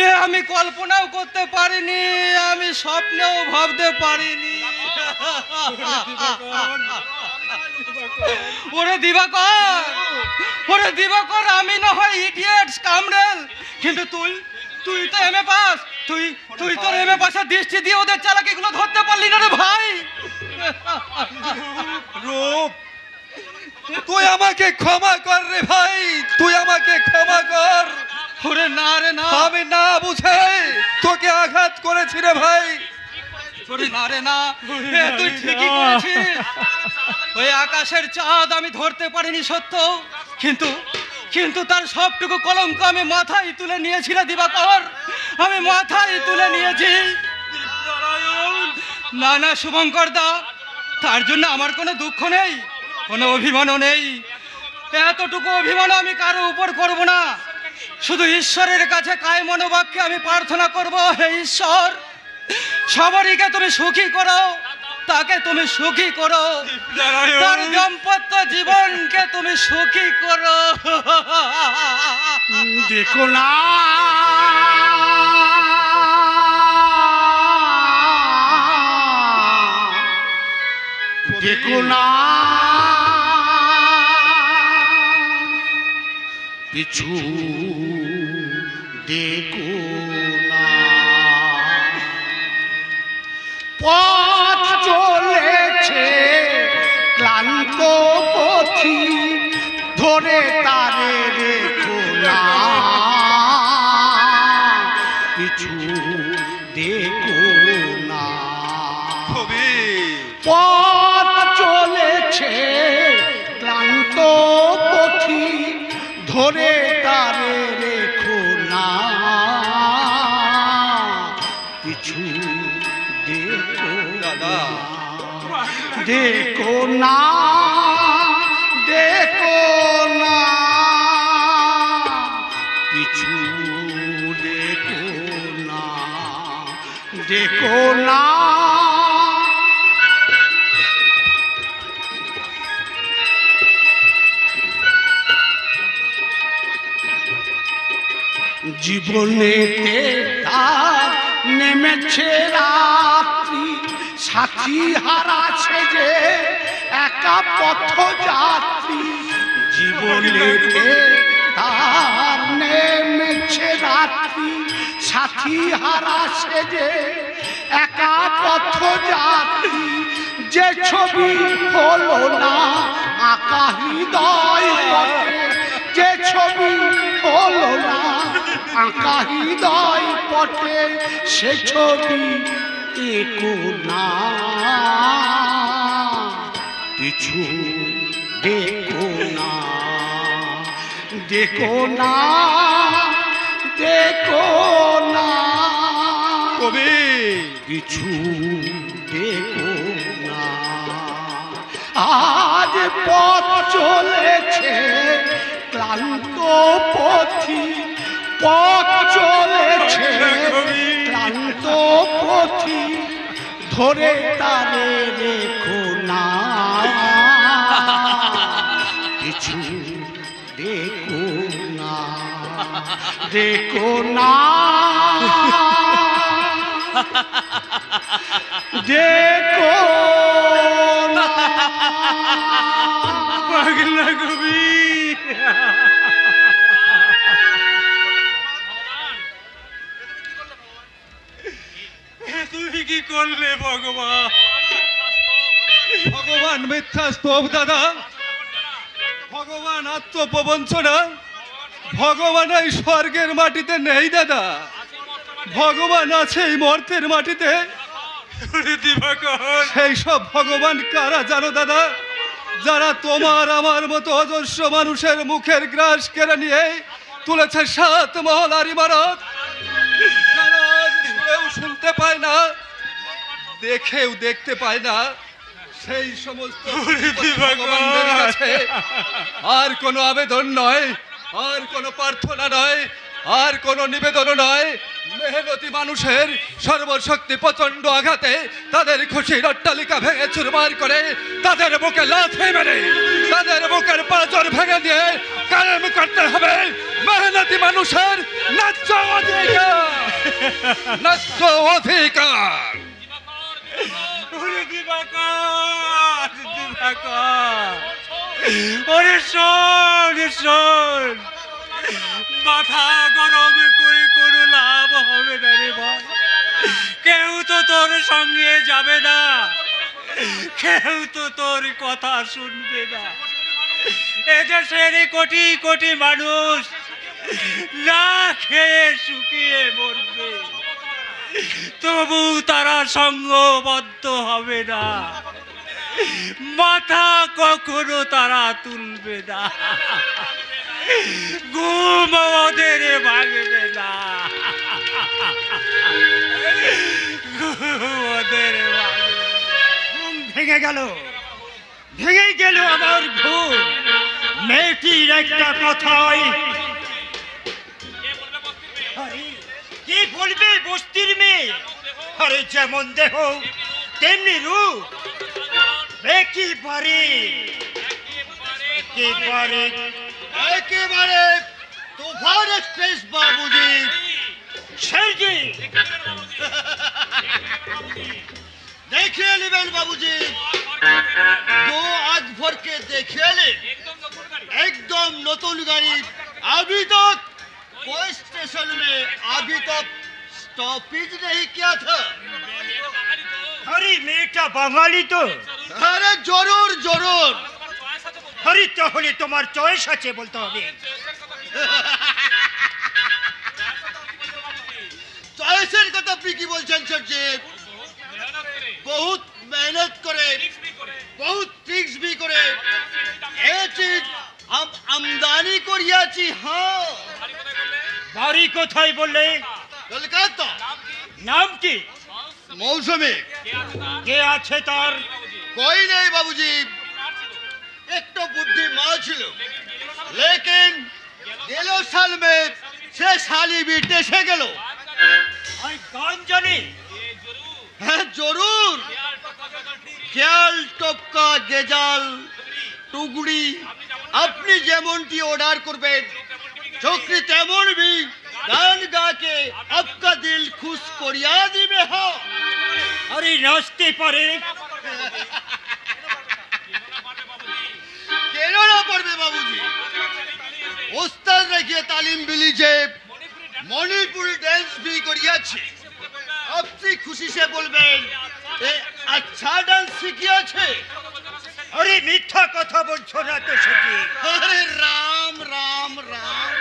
S6: এ আমি কল্পনাও করতে পারিনি, আমি স্বপ্নেও ভাবতে পারিনি। ওরে দিবাকর, আমি না হয় ইডিয়েটস কামরেল, কিন্তু তুই তো এমএ পাস। তুই তোর এমএ পাসের দৃষ্টি দিয়ে ওদের চালাকিগুলো ধরতে পারলি না রে ভাই।
S7: রূপ, তুই আমাকে ক্ষমা কর রে ভাই, তুই আমাকে ক্ষমা কর।
S6: ওরে না রে না,
S7: আমি না বুঝে তোকে আঘাত করেছি রে ভাই।
S6: ওরে না রে না, তুই ঠিকই করেছিস। ওই আকাশের চাঁদ আমি ধরতে পারিনি সত্য, কিন্তু তার সবটুকু কলঙ্ক আমি মাথায় তুলে নিয়েছি রে দিবাকর, আমি মাথায় তুলে নিয়েছি। না না শুভঙ্কর দা, তার জন্য আমার কোনো দুঃখ নেই, কোনো অভিমানও নেই। এতটুকু অভিমান আমি কারো উপর করব না। শুধু ঈশ্বরের কাছে কায় মনোবাক্যে আমি প্রার্থনা করব, হে ঈশ্বর, সবারইকে তুমি সুখী করো, তাকে তুমি সুখী করো, তার দাম্পত্য জীবনকে তুমি সুখী করো।
S3: দেখো না দেখো না পিছু দেখো না, পথ চলেছে ক্লান্ত পথি, ধরে তারে রেখো না, পিছু দেখো না। পথ চলেছে ক্লান্ত পথি, ধরে তারে রেখো না, পিছু দেখো না, দেখো না, দেখো না, পিছু দেখো না, দেখো না। জীবনেতে তার নেমেছে রাত্রি, সাথী হারাছে যে একা পথযাত্রী। জীবনেতে তার নেমেছে রাত্রি, সাথী হারাছে যে একা পথযাত্রী। যে ছবি হলো না আঁকা হৃদয় পটে, যে ছবি হলো না আঁকা হৃদয় পটে, সে ছবি দেখো না, পিছু দেখো না, দেখো না, দেখো না, কবি পিছু দেখো না। আজ পথ চলেছে ক্লান্ত পথি, পথ চলেছে ক্লান্ত পথি, ধরে তারে রেখো না, পিছু দেখো না, দেখো না, দেখো না।
S1: রাঘবি তুমি কি করলে ভগবান?
S7: ভগবান মিথ্যা স্তব দাদা, ভগবান আত্মপ্রবঞ্চনা, ভগবান এই স্বর্গের মাটিতে নেই দাদা, ভগবান আছে এই মর্তের মাটিতে। সেই সব ভগবান কারা জানো দাদা? যারা তোমার আমার মতো অজস্র মানুষের মুখের গ্রাস কেড়ে নিয়ে তুলেছে 7 মহলার ইমারত, যারা শুনেও শুনতে পায় না, দেখেও দেখতে পায় না, সেই সমস্ত ভগবানদের কাছে আর কোনো আবেদন নয়, আর কোনো প্রার্থনা নয়, আর কোনো নিবেদন নয়। মেহনতি মানুষের সর্বশক্তি প্রচন্ড আঘাতে তাদের খুশির অট্টালিকা ভেঙে চুরমার করে, তাদের বুকে লাথি মেরে, তাদের বুকের পাঁজর ভেঙে দিয়ে কায়েম করতে হবে মেহনতি মানুষের ন্যায্য অধিকার, ন্যায্য অধিকার।
S1: ওরে শোন শোন, মাথা গরম করে কোনো লাভ হবে না রে ভাই। কেউ তো তোর সঙ্গে যাবে না, কেউ তো তোর কথা শুনবে না। এদেশের কোটি কোটি মানুষ না খেয়ে শুকিয়ে মরবে, তবু তারা সঙ্গবদ্ধ হবে না, মাথা কখনো তারা তুলবে না, ঘুম ওদের ভাঙবে না, ওদের ঘুম ভেঙে গেল, ভেঙে গেল আমার ঘুম। মেয়েটির একটা কথাই কি বলবে বস্তির মেয়ে? আরে যেমন দেহ তেমনি রূপ, একেবারে একেবারে
S2: একেবারে তুফান এক্সপ্রেস বাবুজি।
S1: সেজি
S2: देखिए लेबेन बाबूजी, 2 आग भर के देखिए ले, एकदम नतुन गाड़ी। अभी तक कोई स्टेशन में अभी तक स्टॉपेज नहीं किया था।
S1: अरे मेटा बांगाली तो,
S2: अरे जरूर जरूर।
S1: अरे তাহলে তোমার চয়েস আছে বলতে হবে।
S2: চয়েসের কথা আপনি কি বলছেন স্যারজি? बहुत मेहनत करे, बहुत ट्रिक्स भी करे, ये चीज हम আমদানি করিয়াছি। হ্যাঁ,
S1: বাড়ি কোথায় বললে?
S2: কলকাতা।
S1: নাম কি?
S2: মৌসুমী।
S1: কে আছে তার?
S2: कोई नहीं बाबूजी, एक तो बुद्धि माँ ছিল, लेकिन 11 साल में से साली भी देशे গেল।
S1: আমি গান জানি।
S2: হ্যাঁ জরুর। খেয়াল টপকা গেজাল টুকরি আপনি যেমনটি অর্ডার করবেন, চক্রি তেমন भी গান গাকে आपका दिल खुश করিয়া দিবে। হ্যাঁ,
S1: আরে নাচতে পারে?
S2: কেন না পারবে বাবুজি? ওস্তাদ রেখে তালিম বিলিছে, মণিপুরি ডান্স भी করিয়াছে। আপনি খুশি সে বলবেন এ আচ্ছা ডান্স শিখিয়াছে।
S1: আরে মিথ্যা কথা বলছো না তো সেটি?
S2: আরে রাম রাম রাম,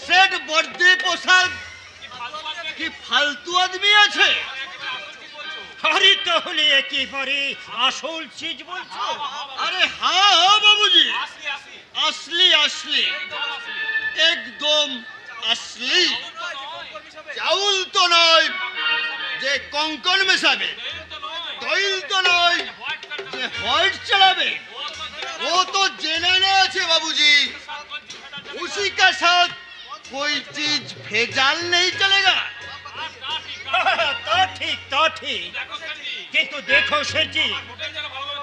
S2: সেট বর্দে পোশাক কি ফালতু আদমি আছে?
S1: আরে তাহলে একেবারে আসল চিজ বলছো?
S2: আরে হ্যাঁ হ্যাঁ বাবুজি, আসলি আসলি, একদম আসলি। চাউল তো নয় যে কঙ্কন মেশাবে, তৈল তো নয় যে হোয়াইট চলাবে, वो तो जेने আছে बाबूजी। उसी का साथ कोई चीज भेजाल नहीं चलेगा।
S1: তা ঠিক, তা ঠিক, কিন্তু দেখো শেঠজি,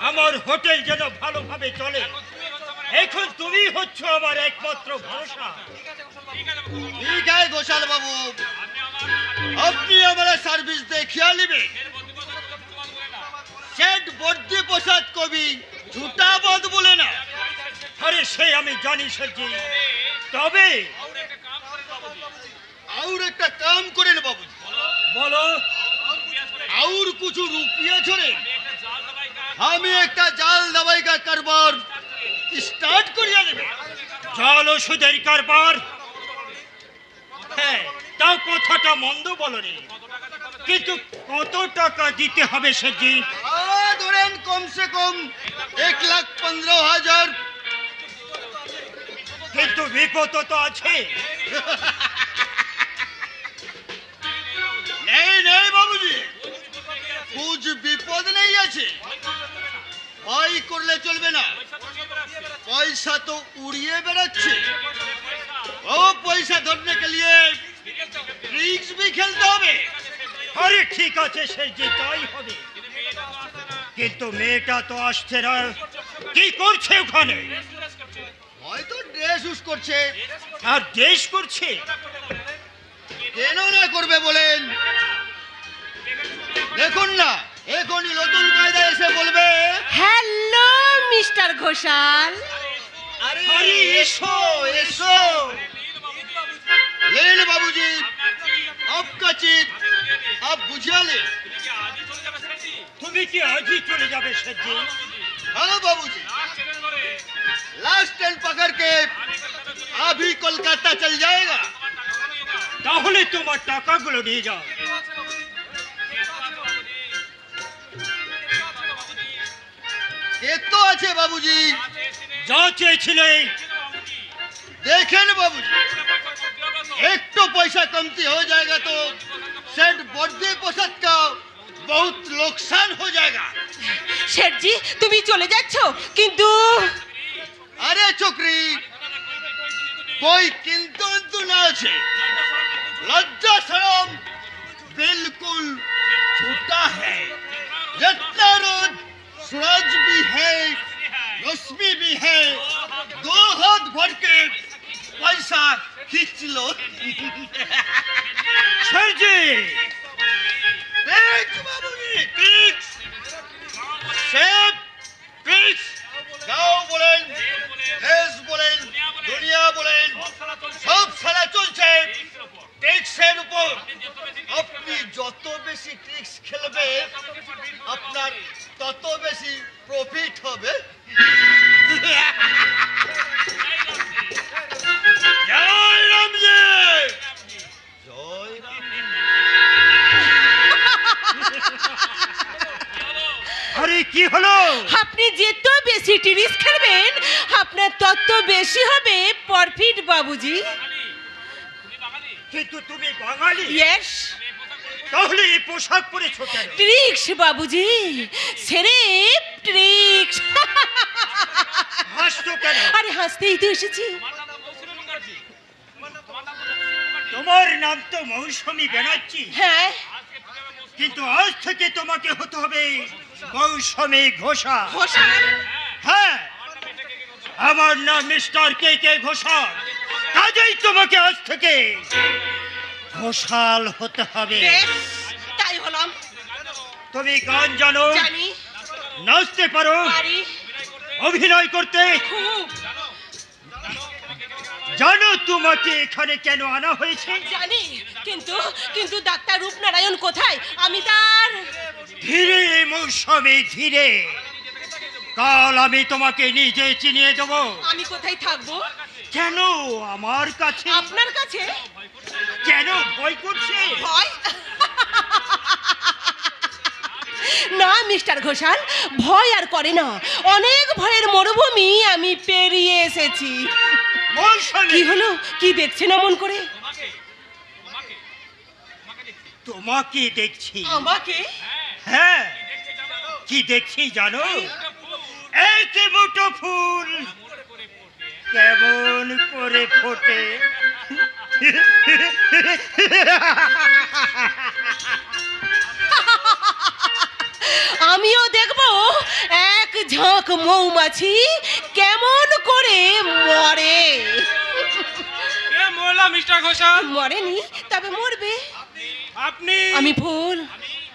S1: আমার হোটেল যেন ভালোভাবে চলে, এখন তুমি হচ্ছ আমার একমাত্র ভরসা।
S2: ठीक है घोषाल बाबू, अपनी हमारा सर्विस देखिए लिबे। सेठ बर्दी प्रसाद को भी झूठा बात बोले ना।
S1: আরে
S5: সে আমি জানি শেঠজি, তবে
S2: और एक काम करें बाबू,
S5: বলো।
S2: और कुछ रुपया छोड़े हम एक जाल दवाई का कारोबार स्टार्ट करिया देबे।
S5: জাল ওষুধের কারবার? হ্যাঁ, তাও কথাটা মন্দ বলনি, কিন্তু কত টাকা দিতে হবে শেঠজি?
S2: धरें कम से कम 1,15,000।
S5: কিন্তু বিপদ তো আছে।
S2: नहीं नहीं बाबूजी, कुछ विपद नहीं আছে। ভয় করলে চলবে না, পয়সা তো উড়িয়ে বেড়াচ্ছে। ও পয়সা ধরने के लिए ট্রিক্স भी খেলতে হবে।
S5: আরে ঠিক আছে শেঠজি, তাই হবে, কিন্তু মেয়েটা তো আসছে না, কি করছে ওখানে?
S2: হয়তো ড্রেস ইউজ করছে।
S5: আর দেশ করছে?
S2: কেন না করবে বলেন? দেখুন না, এখনই নতুন কায়দা এসে বলবে।
S11: Hello mister Ghoshal.
S2: আরে এসো এসো। लेन बाबूजी, आपका चित आप बुझा ले।
S5: তুমি কি আজই চলে যাবে শেঠজি?
S2: हाँ बाबूजी, लास्ट ट्रेन पकड़ के अभी कोलकाता चल जाएगा।
S5: তাহলে তোমার টাকাগুলো নিয়ে যাও।
S2: ये तो अच्छे बाबूजी,
S5: যা চেয়েছিলে।
S2: देखें ना बाबूजी, एक तो पैसा कमती हो जाएगा तो सेठ बर्थडे पोशाक का बहुत नुकसान हो जाएगा।
S11: শেঠজি তুমি চলে যাচ্ছ, কিন্তু
S2: अरे छोकरी, कोई किंतु किंतु ना अच्छे, लज्जा शरम बिल्कुल छूटा है। जितना रोज सूरज भी है, रश्मि भी है, दो हाथ भर के पैसा खींच लो।
S5: শেঠজি,
S2: ट्रिक्स बाबूजी, ट्रिक्स, सेफ ट्रिक्स। गाँव बोलें, देश बोलें, दुनिया बोलें, सब सारा चलছে ট্রিক্সের উপর। আপনি যত বেশি ট্রিক্স খেলবে আপনার তত বেশি প্রফিট হবে। জয় রামজি, জয় রাম।
S5: আরে কি হলো?
S11: আপনি যত বেশি টিরিস খেলবেন আপনার তত বেশি হবে প্রফিট বাবুজি।
S5: কিন্তু তুমি বাঙালি,
S11: ইয়েস,
S5: তাহলে এই পোশাক পরেছো কেন?
S11: ট্রিক্স বাবুজি, সেরেপ ট্রিক্স।
S5: হাসছো কেন?
S11: আরে হাসতেই তো এসেছি।
S5: তোমার নাম তো মৌসুমী ব্যানার্জি,
S11: হ্যাঁ,
S5: কিন্তু আজ থেকে তোমাকে হতে হবে মৌসুমী ঘোষাল।
S11: ঘোষাল?
S5: হ্যাঁ, আমার নাম মিস্টার কে ঘোষাল, কাজেই তোমাকে আজ থেকে ঘোষাল হতে হবে।
S11: বেশ, তাই হলাম।
S5: তুমি গান জানো?
S11: জানি।
S5: নাচতে পারো?
S11: পারি।
S5: অভিনয় করতে?
S11: খুব।
S5: জানো তোমাকে এখানে কেন আনা হয়েছে?
S11: জানি, কিন্তু কিন্তু ডাক্তার রূপনারায়ণ কোথায়? আমি তার।
S5: ধীরে মৌসুমী ধীরে, কাল আমি তোমাকে নিজে চিনিয়ে দেবো।
S11: আমি কোথায় থাকবো?
S5: কেন আমার কাছে?
S11: আপনার কাছে?
S5: কেন ভয় করছে?
S11: ভয়? না মিস্টার ঘোষাল, ভয় আর করে না। অনেক ভয়ের মরুভূমি আমি পেরিয়ে এসেছি। কি হলো? কি দেখছেন অমন করে?
S5: তোমাকে দেখছি।
S11: আমাকে?
S5: হ্যাঁ, কি দেখছি জানো? এই যে মুঠো ফুল কেমন করে ফোটে।
S11: আমিও দেখবো এক ঝাঁক মৌমাছি কেমন করে মরে।
S6: এ মোলা মিস্টার ঘোষাল।
S11: মরেনি, তবে মরবে।
S6: আপনি?
S11: আমি ফুল।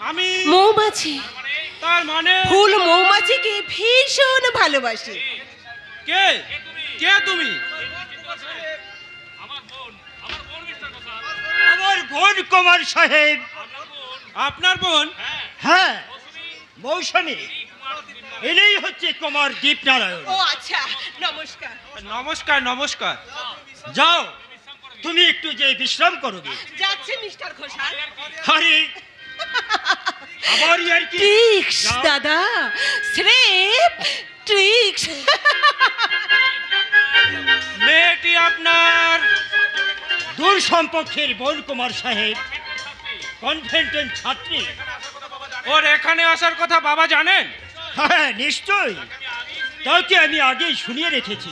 S6: আমি
S11: মৌমাছি।
S6: তার মানে?
S11: ফুল মৌমাছিকে ভীষণ ভালোবাসে।
S6: কে? কে তুমি?
S5: আমার বোন কুমার সাহেব।
S6: আপনার বোন?
S5: হ্যাঁ, মৌসুমী। এটাই হচ্ছে কুমার দীপনারায়ণ।
S11: ও আচ্ছা, নমস্কার।
S6: নমস্কার নমস্কার।
S5: যাও, তুমি একটু যে বিশ্রাম করবে।
S11: যাচ্ছে মিস্টার ঘোষাল।
S5: আরে আবার আর কি?
S11: ট্রিক্স দাদা, স্রেফ ট্রিক্স।
S6: মেয়েটি আপনার?
S5: দূর সম্পর্কের বোন কুমার সাহেব, কনভেন্টের ছাত্রী।
S6: ওর এখানে আসার কথা বাবা জানেন?
S5: হ্যাঁ নিশ্চয়ই, তাকে আমি আগেই শুনিয়ে রেখেছি।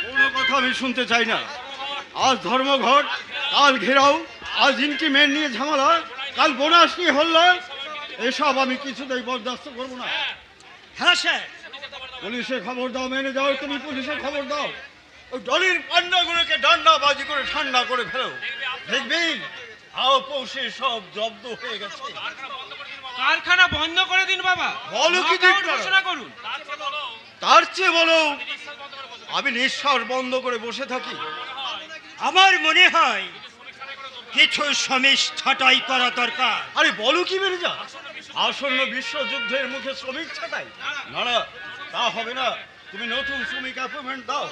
S9: কোনো কথা আমি শুনতে চাই না। আজ ধর্মঘট, কাল ঘেরাও, আজ ইনক্রিমেন্ট নিয়ে ঝামেলা, কাল বোনাস নিয়ে হল্লা, এসব আমি কিছুতেই বরদাস্ত করবো না।
S5: হ্যাঁ স্যার।
S9: পুলিশে খবর দাও, মেনে যাও, তুমি পুলিশে খবর দাও। ওই ডলির পান্ডাগুলোকে ডান্ডাবাজি করে ঠান্ডা করে ফেলো। দেখবি আও পৌষে সব জব্দ হয়ে গেছে।
S6: কারখানা বন্ধ করে দিন বাবা।
S9: বলো কি
S6: লকআউট ঘোষণা করুন।
S9: তার চেয়ে বলো আমি নিঃশ্বাস বন্ধ করে বসে থাকি।
S5: আমার মনে হয় কিছু শ্রমিক ছাঁটাই করা দরকার।
S9: আরে বলো কি বেড়ে যা, আসন্ন বিশ্বযুদ্ধের মুখে শ্রমিক ছাঁটাই? না না, তা হবে না। তুমি নতুন শ্রমিক অ্যাপয়েন্টমেন্ট দাও।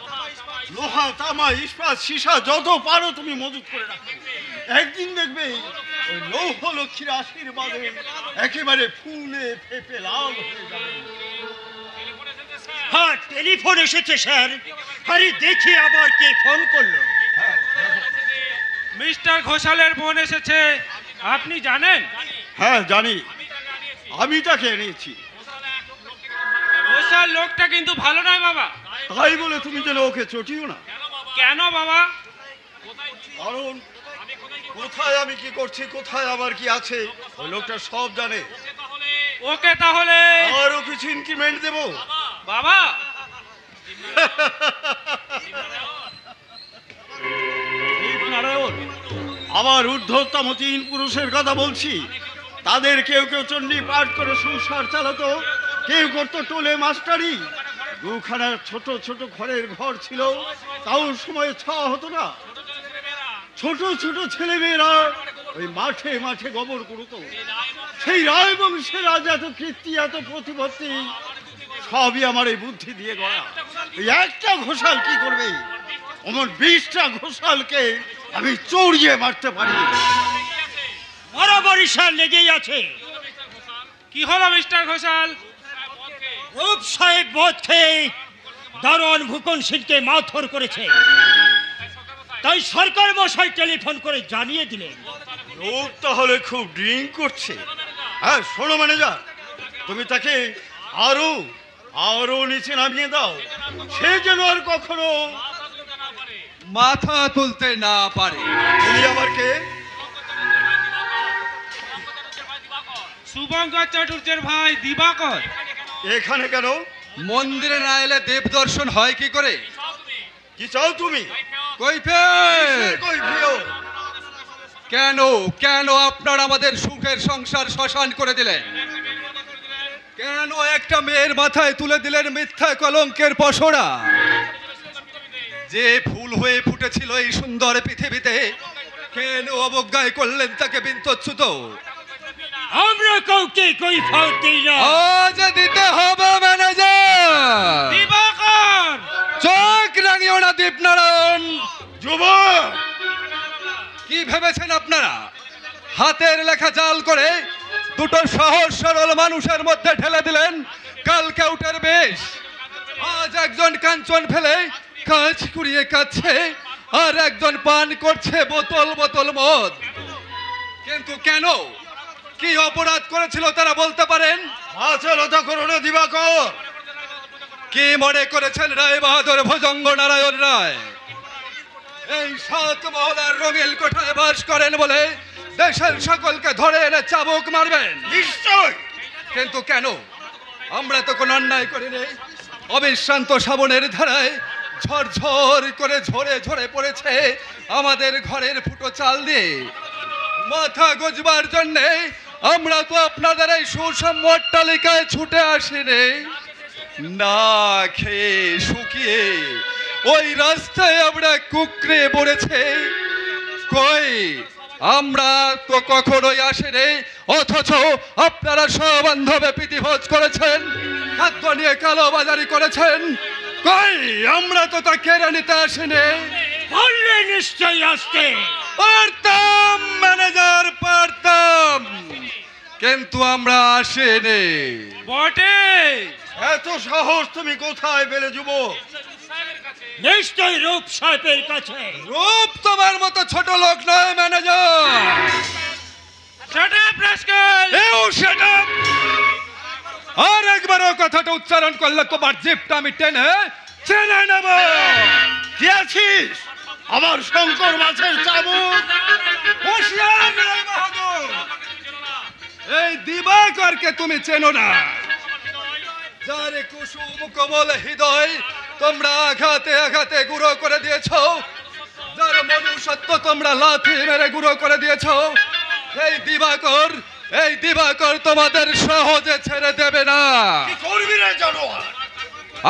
S9: লোহা, তামা, ইস্পাত, সীসা যত পারো তুমি মজুত করে রাখো। একদিন দেখবে ওই লৌহ লক্ষ্মীর আশীর্বাদে একেবারে ফুলে ফেপে লাল হয়ে যাবে।
S5: হ্যাঁ, টেলিফোন এসেছে স্যার। আরে দেখি আবার কে ফোন করলো।
S6: মিস্টার ঘোষালের বোন এসেছে, আপনি জানেন?
S9: হ্যাঁ জানি, আমি তাকে এনেছি।
S6: ঘোষাল লোকটা কিন্তু ভালো নয় বাবা।
S9: তাই বলে তুমি যেন ওকে চটিও না।
S6: কেন বাবা?
S9: কারণ কোথায় আমি কি করছি, কোথায় আবার কি আছে, ওই লোকটা সব জানে।
S6: ওকে তাহলে
S9: আরো কিছু ইনক্রিমেন্ট দেবো
S6: বাবা।
S9: নারায়ণ, আমার ঊর্ধ্বতম 3 পুরুষের কথা বলছি। তাদের কেউ কেউ চণ্ডী পাঠ করে সংসার চালাতো, কেউ করতো টোলে মাস্টারি। দুখানা ছোট ছোট ঘরের ঘর ছিল, তাও সময় ছাওয়া হতো না। ছোট ছোট ছেলে মেয়েরা ওই মাঠে মাঠে গোবর করতো। সেই রায় বংশের আজ এত কীর্তি, এত প্রতিপত্তি, সবই আমার এই বুদ্ধি দিয়ে গড়া। এই একটা ঘোষাল কি করবে? অমন 20টা ঘোষালকে আমি চড়িয়ে মারতে পারি।
S5: বরাবরই স্যার লেগেই আছে।
S6: কি হলো মিস্টার ঘোষাল?
S5: রূপ সাহেব মদ খেয়ে দারোয়ান ভূকন সিংকে মারধর করেছে। তাই সরকার মশাই টেলিফোন করে জানিয়ে দিলেন।
S9: রূপ তাহলে খুব ড্রিঙ্ক করছে। হ্যাঁ শোনো ম্যানেজার, তুমি তাকে আরো আরো নিচে নামিয়ে দাও, সে যেন আর কখনো
S7: মাথা তুলতে না পারে।
S9: তুমি আমার কে?
S6: শুভঙ্কর চাটুর্যের ভাই দিবাকর।
S9: এখানে কেন?
S7: মন্দিরে না এলে দেব দর্শন হয় কি করে?
S9: কি চাও তুমি?
S7: কৈফিয়ত!
S9: কৈফিয়ত?
S7: কেন কেন আপনারা আমাদের সুখের সংসার শ্মশান করে দিলেন? কেন একটা মেয়ের মাথায় তুলে দিলেন মিথ্যা কলঙ্কের পসরা? যে ফুল হয়ে ফুটেছিল এই সুন্দর পৃথিবীতে, কেন অবজ্ঞায় করলেন তাকে বিন্তচ্যুত?
S5: আমরা কাউকে কৈফিয়ত দিই না।
S7: আজ দিতে হবে ম্যানেজার।
S6: দিবাকর!
S7: চোখ রাঙিও না দীপনারায়ণ।
S9: যুবক,
S7: কি ভেবেছেন আপনারা? হাতের লেখা জাল করে দুটো সহজ সরল মানুষের মধ্যে ঠেলে দিলেন কালকে উঠের বেশ। আজ একজন কাঞ্চন ফেলে কাজ কুড়িয়ে কাচ্ছে, আর একজন পান করছে বোতল বোতল মদ। কিন্তু কেন, কি অপরাধ করেছিল তারা বলতে পারেন?
S9: আচলতা করো না দিবাকর।
S7: কি মনে করেছেন রায় বাহাদুর ভুজঙ্গ নারায়ণ রায় এই 7 মহলার রঙিল কোঠায় বাস করেন বলে দেশের সকলকে ধরে এনে চাবুক মারবেন?
S9: নিশ্চয়।
S7: কিন্তু কেন? আমরা তো কোনো অন্যায় করিনি। অবিশ্রান্ত শ্রাবণের ধারায় ঝরঝর করে ঝরে ঝরে পড়েছে আমাদের ঘরের ফুটো চাল দিয়ে। মাথা গজবার জন্যে আমরা তো আপনাদের এই সুষম অট্টালিকায় ছুটে আসিনি, না খেয়ে শুকিয়ে ওই রাস্তায় আমরা কুকড়ে পড়েছে। কই, আমরা তো কখনোই আসিনি, অথচ আপনারা সবান্ধবে প্রীতিভোজ করেছেন, খাদ্য নিয়ে কালোবাজারি করেছেন। কই, আমরা তো তা কেড়ে নিতে আসিনি।
S5: বললে নিশ্চয়ই আসতে
S7: পারতাম ম্যানেজার, পারতাম, কিন্তু আমরা আসিনি।
S5: বটে।
S9: এত সাহস তুমি কোথায় পেলে যুবক?
S5: নিশ্চয়ই রূপ সাহেবের কাছে।
S7: রূপ তোমার মতো ছোট লোক নয় manager.
S5: Shut up rascal.
S7: Shut up. আর একবার ও কথাটা উচ্চারণ করলে তোমার জিপটা আমি টেনে নেব।
S9: কি আছিস? আমার শঙ্কর মাছের চাবুক।
S7: হুঁশিয়ার রায় বাহাদুর, এই দিবাকরকে তুমি চেনো না, যার কুসুম কোমল হৃদয় তোমরা আঘাতে আঘাতে গুঁড়ো করে দিয়েছো, যার মনুষ্যত্ব তোমরা লাথি মেরে গুঁড়ো করে দিয়েছো। এই দিবাকর তোমাদের সহজে ছেড়ে দেবে না।
S9: কি করবি রে জানোয়ার?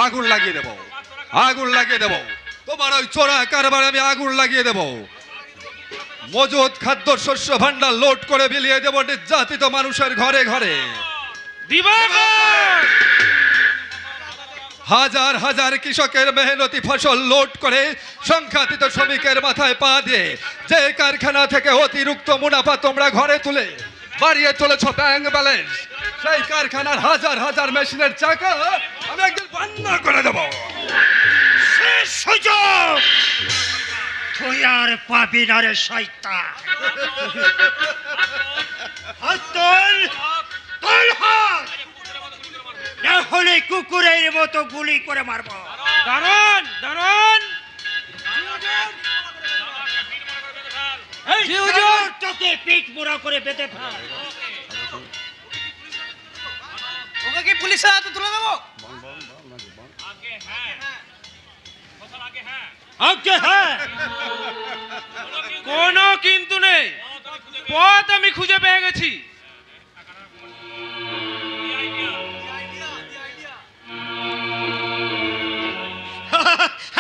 S7: আগুন লাগিয়ে দেবো, আগুন লাগিয়ে দেবো, তোমার ওই চোরা কারবার আমি আগুন লাগিয়ে দেবো। মজুদ খাদ্য শস্য ভান্ডার লোড করে বিলিয়ে দেবো নির্যাতিত মানুষের ঘরে ঘরে।
S5: দিবাকর!
S7: হাজার হাজার কৃষকের মেহনতি ফসল লোড করে সংখ্যাতীত শ্রমিকের মাথায় পা দিয়ে যে কারখানা থেকে অতিরিক্ত মুনাফা তোমরা ঘরে তুলে বাড়িয়ে চলেছ ব্যাংক ব্যালেন্স, সেই কারখানার হাজার হাজার মেশিনের চাকা আমি একদিন বন্ধ করে দেবো।
S5: শেষ সুযোগ। তুই আর পাবি না রে শয়তান। হাত তোল, তোল হাত, না হলে কুকুরের মতো গুলি করে মারবো। দারুণ দারুণ। জি হুজুর, তোকে পিঠ মোড়া করে বেঁধে ফেল।
S10: ওকে কি পুলিশের হাতে তুলে দেবো?
S5: আগে হ্যাঁ, কোনো কিন্তু নেই, পথ আমি খুঁজে পেয়ে গেছি।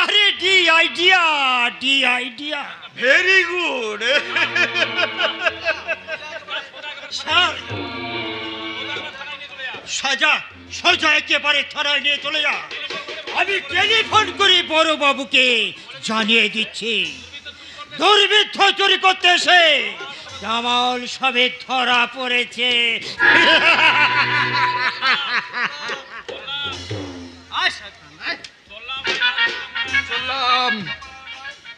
S5: আরে D idea, D idea,
S9: very good.
S5: Sir সাজা সোজা একেবারে থানায় নিয়ে চলে যা। আমি টেলিফোন করে বড় বাবুকে জানিয়ে দিচ্ছি, দুর্বৃত্ত চুরি করতে এসে জামাল সবে ধরা পড়েছে।
S7: চললাম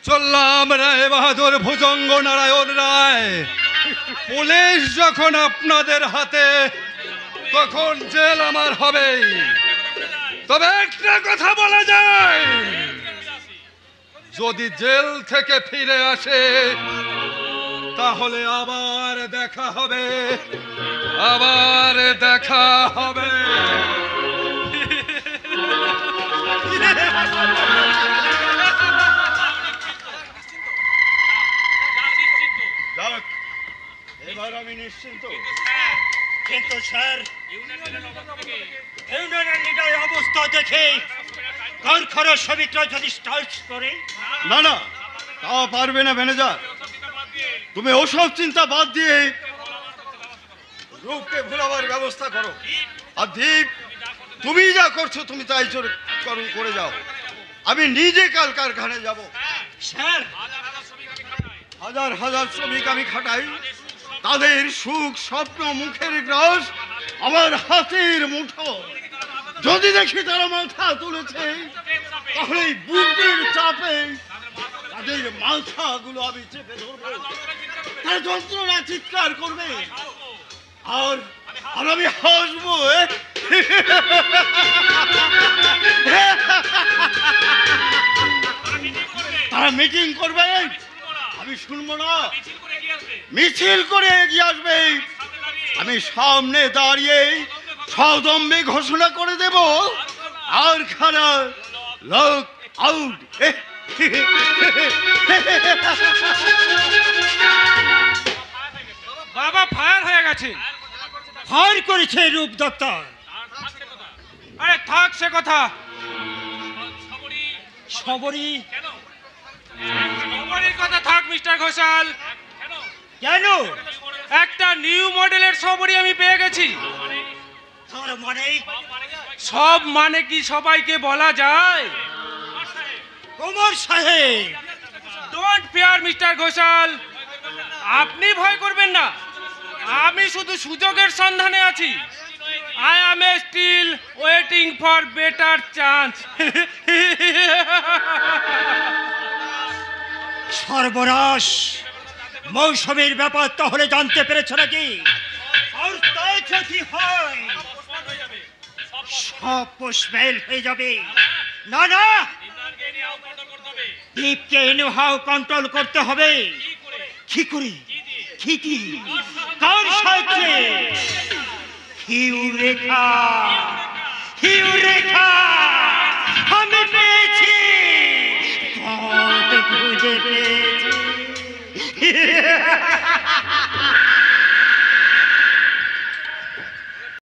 S7: চললাম রায় বাহাদুর ভুজঙ্গ নারায়ণ রায়। পুলিশ যখন আপনাদের হাতে, তখন জেল আমার হবে। তবে একটা কথা বলা যায়, যদি জেল থেকে ফিরে আসে তাহলে আবার দেখা হবে, আবার দেখা হবে।
S9: যাক, এবার আমি নিশ্চিন্ত।
S5: কিন্তু স্যার, ইউনিয়নের লিডারের অবস্থা দেখে কারখানার শ্রমিকরা যদি স্ট্রাইক করে।
S9: না না, তা পারবে না ম্যানেজার। তুমি ওসব চিন্তা বাদ দিয়ে রূপকে ভুলাবার ব্যবস্থা করো। আর দীপ, তুমি যা করছো তুমি তাই করে যাও। আমি নিজে কাল কারখানায় যাব।
S5: স্যার,
S9: হাজার হাজার শ্রমিক আমি খাটাই, তাদের সুখ স্বপ্ন মুখের গ্রাস আমার হাতের মুঠো। যদি দেখি তারা মাথা তুলেছে, তাহলে এই বুকের চাপে তাদের মাথাগুলো আমি চেপে ধরবো। তারা যন্ত্রণা চিৎকার করবে, আর আমি হাসবো। তারা মিটিং করবে, আমি শুনবো না। মিছিল করে এগিয়ে আসবে, আমি সামনে দাঁড়িয়ে সদম্বে ঘোষণা করে দেব, আর খানা লক আউট।
S5: বাবা ফায়ার হয়ে গেছে। ধার করেছে রূপ দত্তর।
S6: আরে থাক সে কথা।
S5: সবরি
S6: সবরির কথা থাক মিস্টার ঘোষাল।
S5: কেন?
S6: একটা নিউ মডেলের সবরি আমি পেয়ে গেছি।
S5: তার মানে?
S6: সব মানে কি সবাইকে বলা যায়?
S5: কুমার সাহেব,
S6: ডোন্ট ফিয়ার মিস্টার ঘোষাল, আপনি ভয় করবেন না। আমি শুধু সুযোগের সন্ধানে আছি। I am still waiting for better chance.
S5: সর্বনাশ! মৌসুমীর ব্যাপার তাহলে জানতে পেরেছ নাকি? আর তাই যদি হয় সব পুষ্পেল হয়ে যাবে। না না, দ্বীপকে ইনহাও কন্ট্রোল করতে হবে। কি করে? কি কি? কার সাহায্যে? হিউরেকা! হিউরেকা! আমি পেয়েছি, পথ খুঁজে পেয়েছি।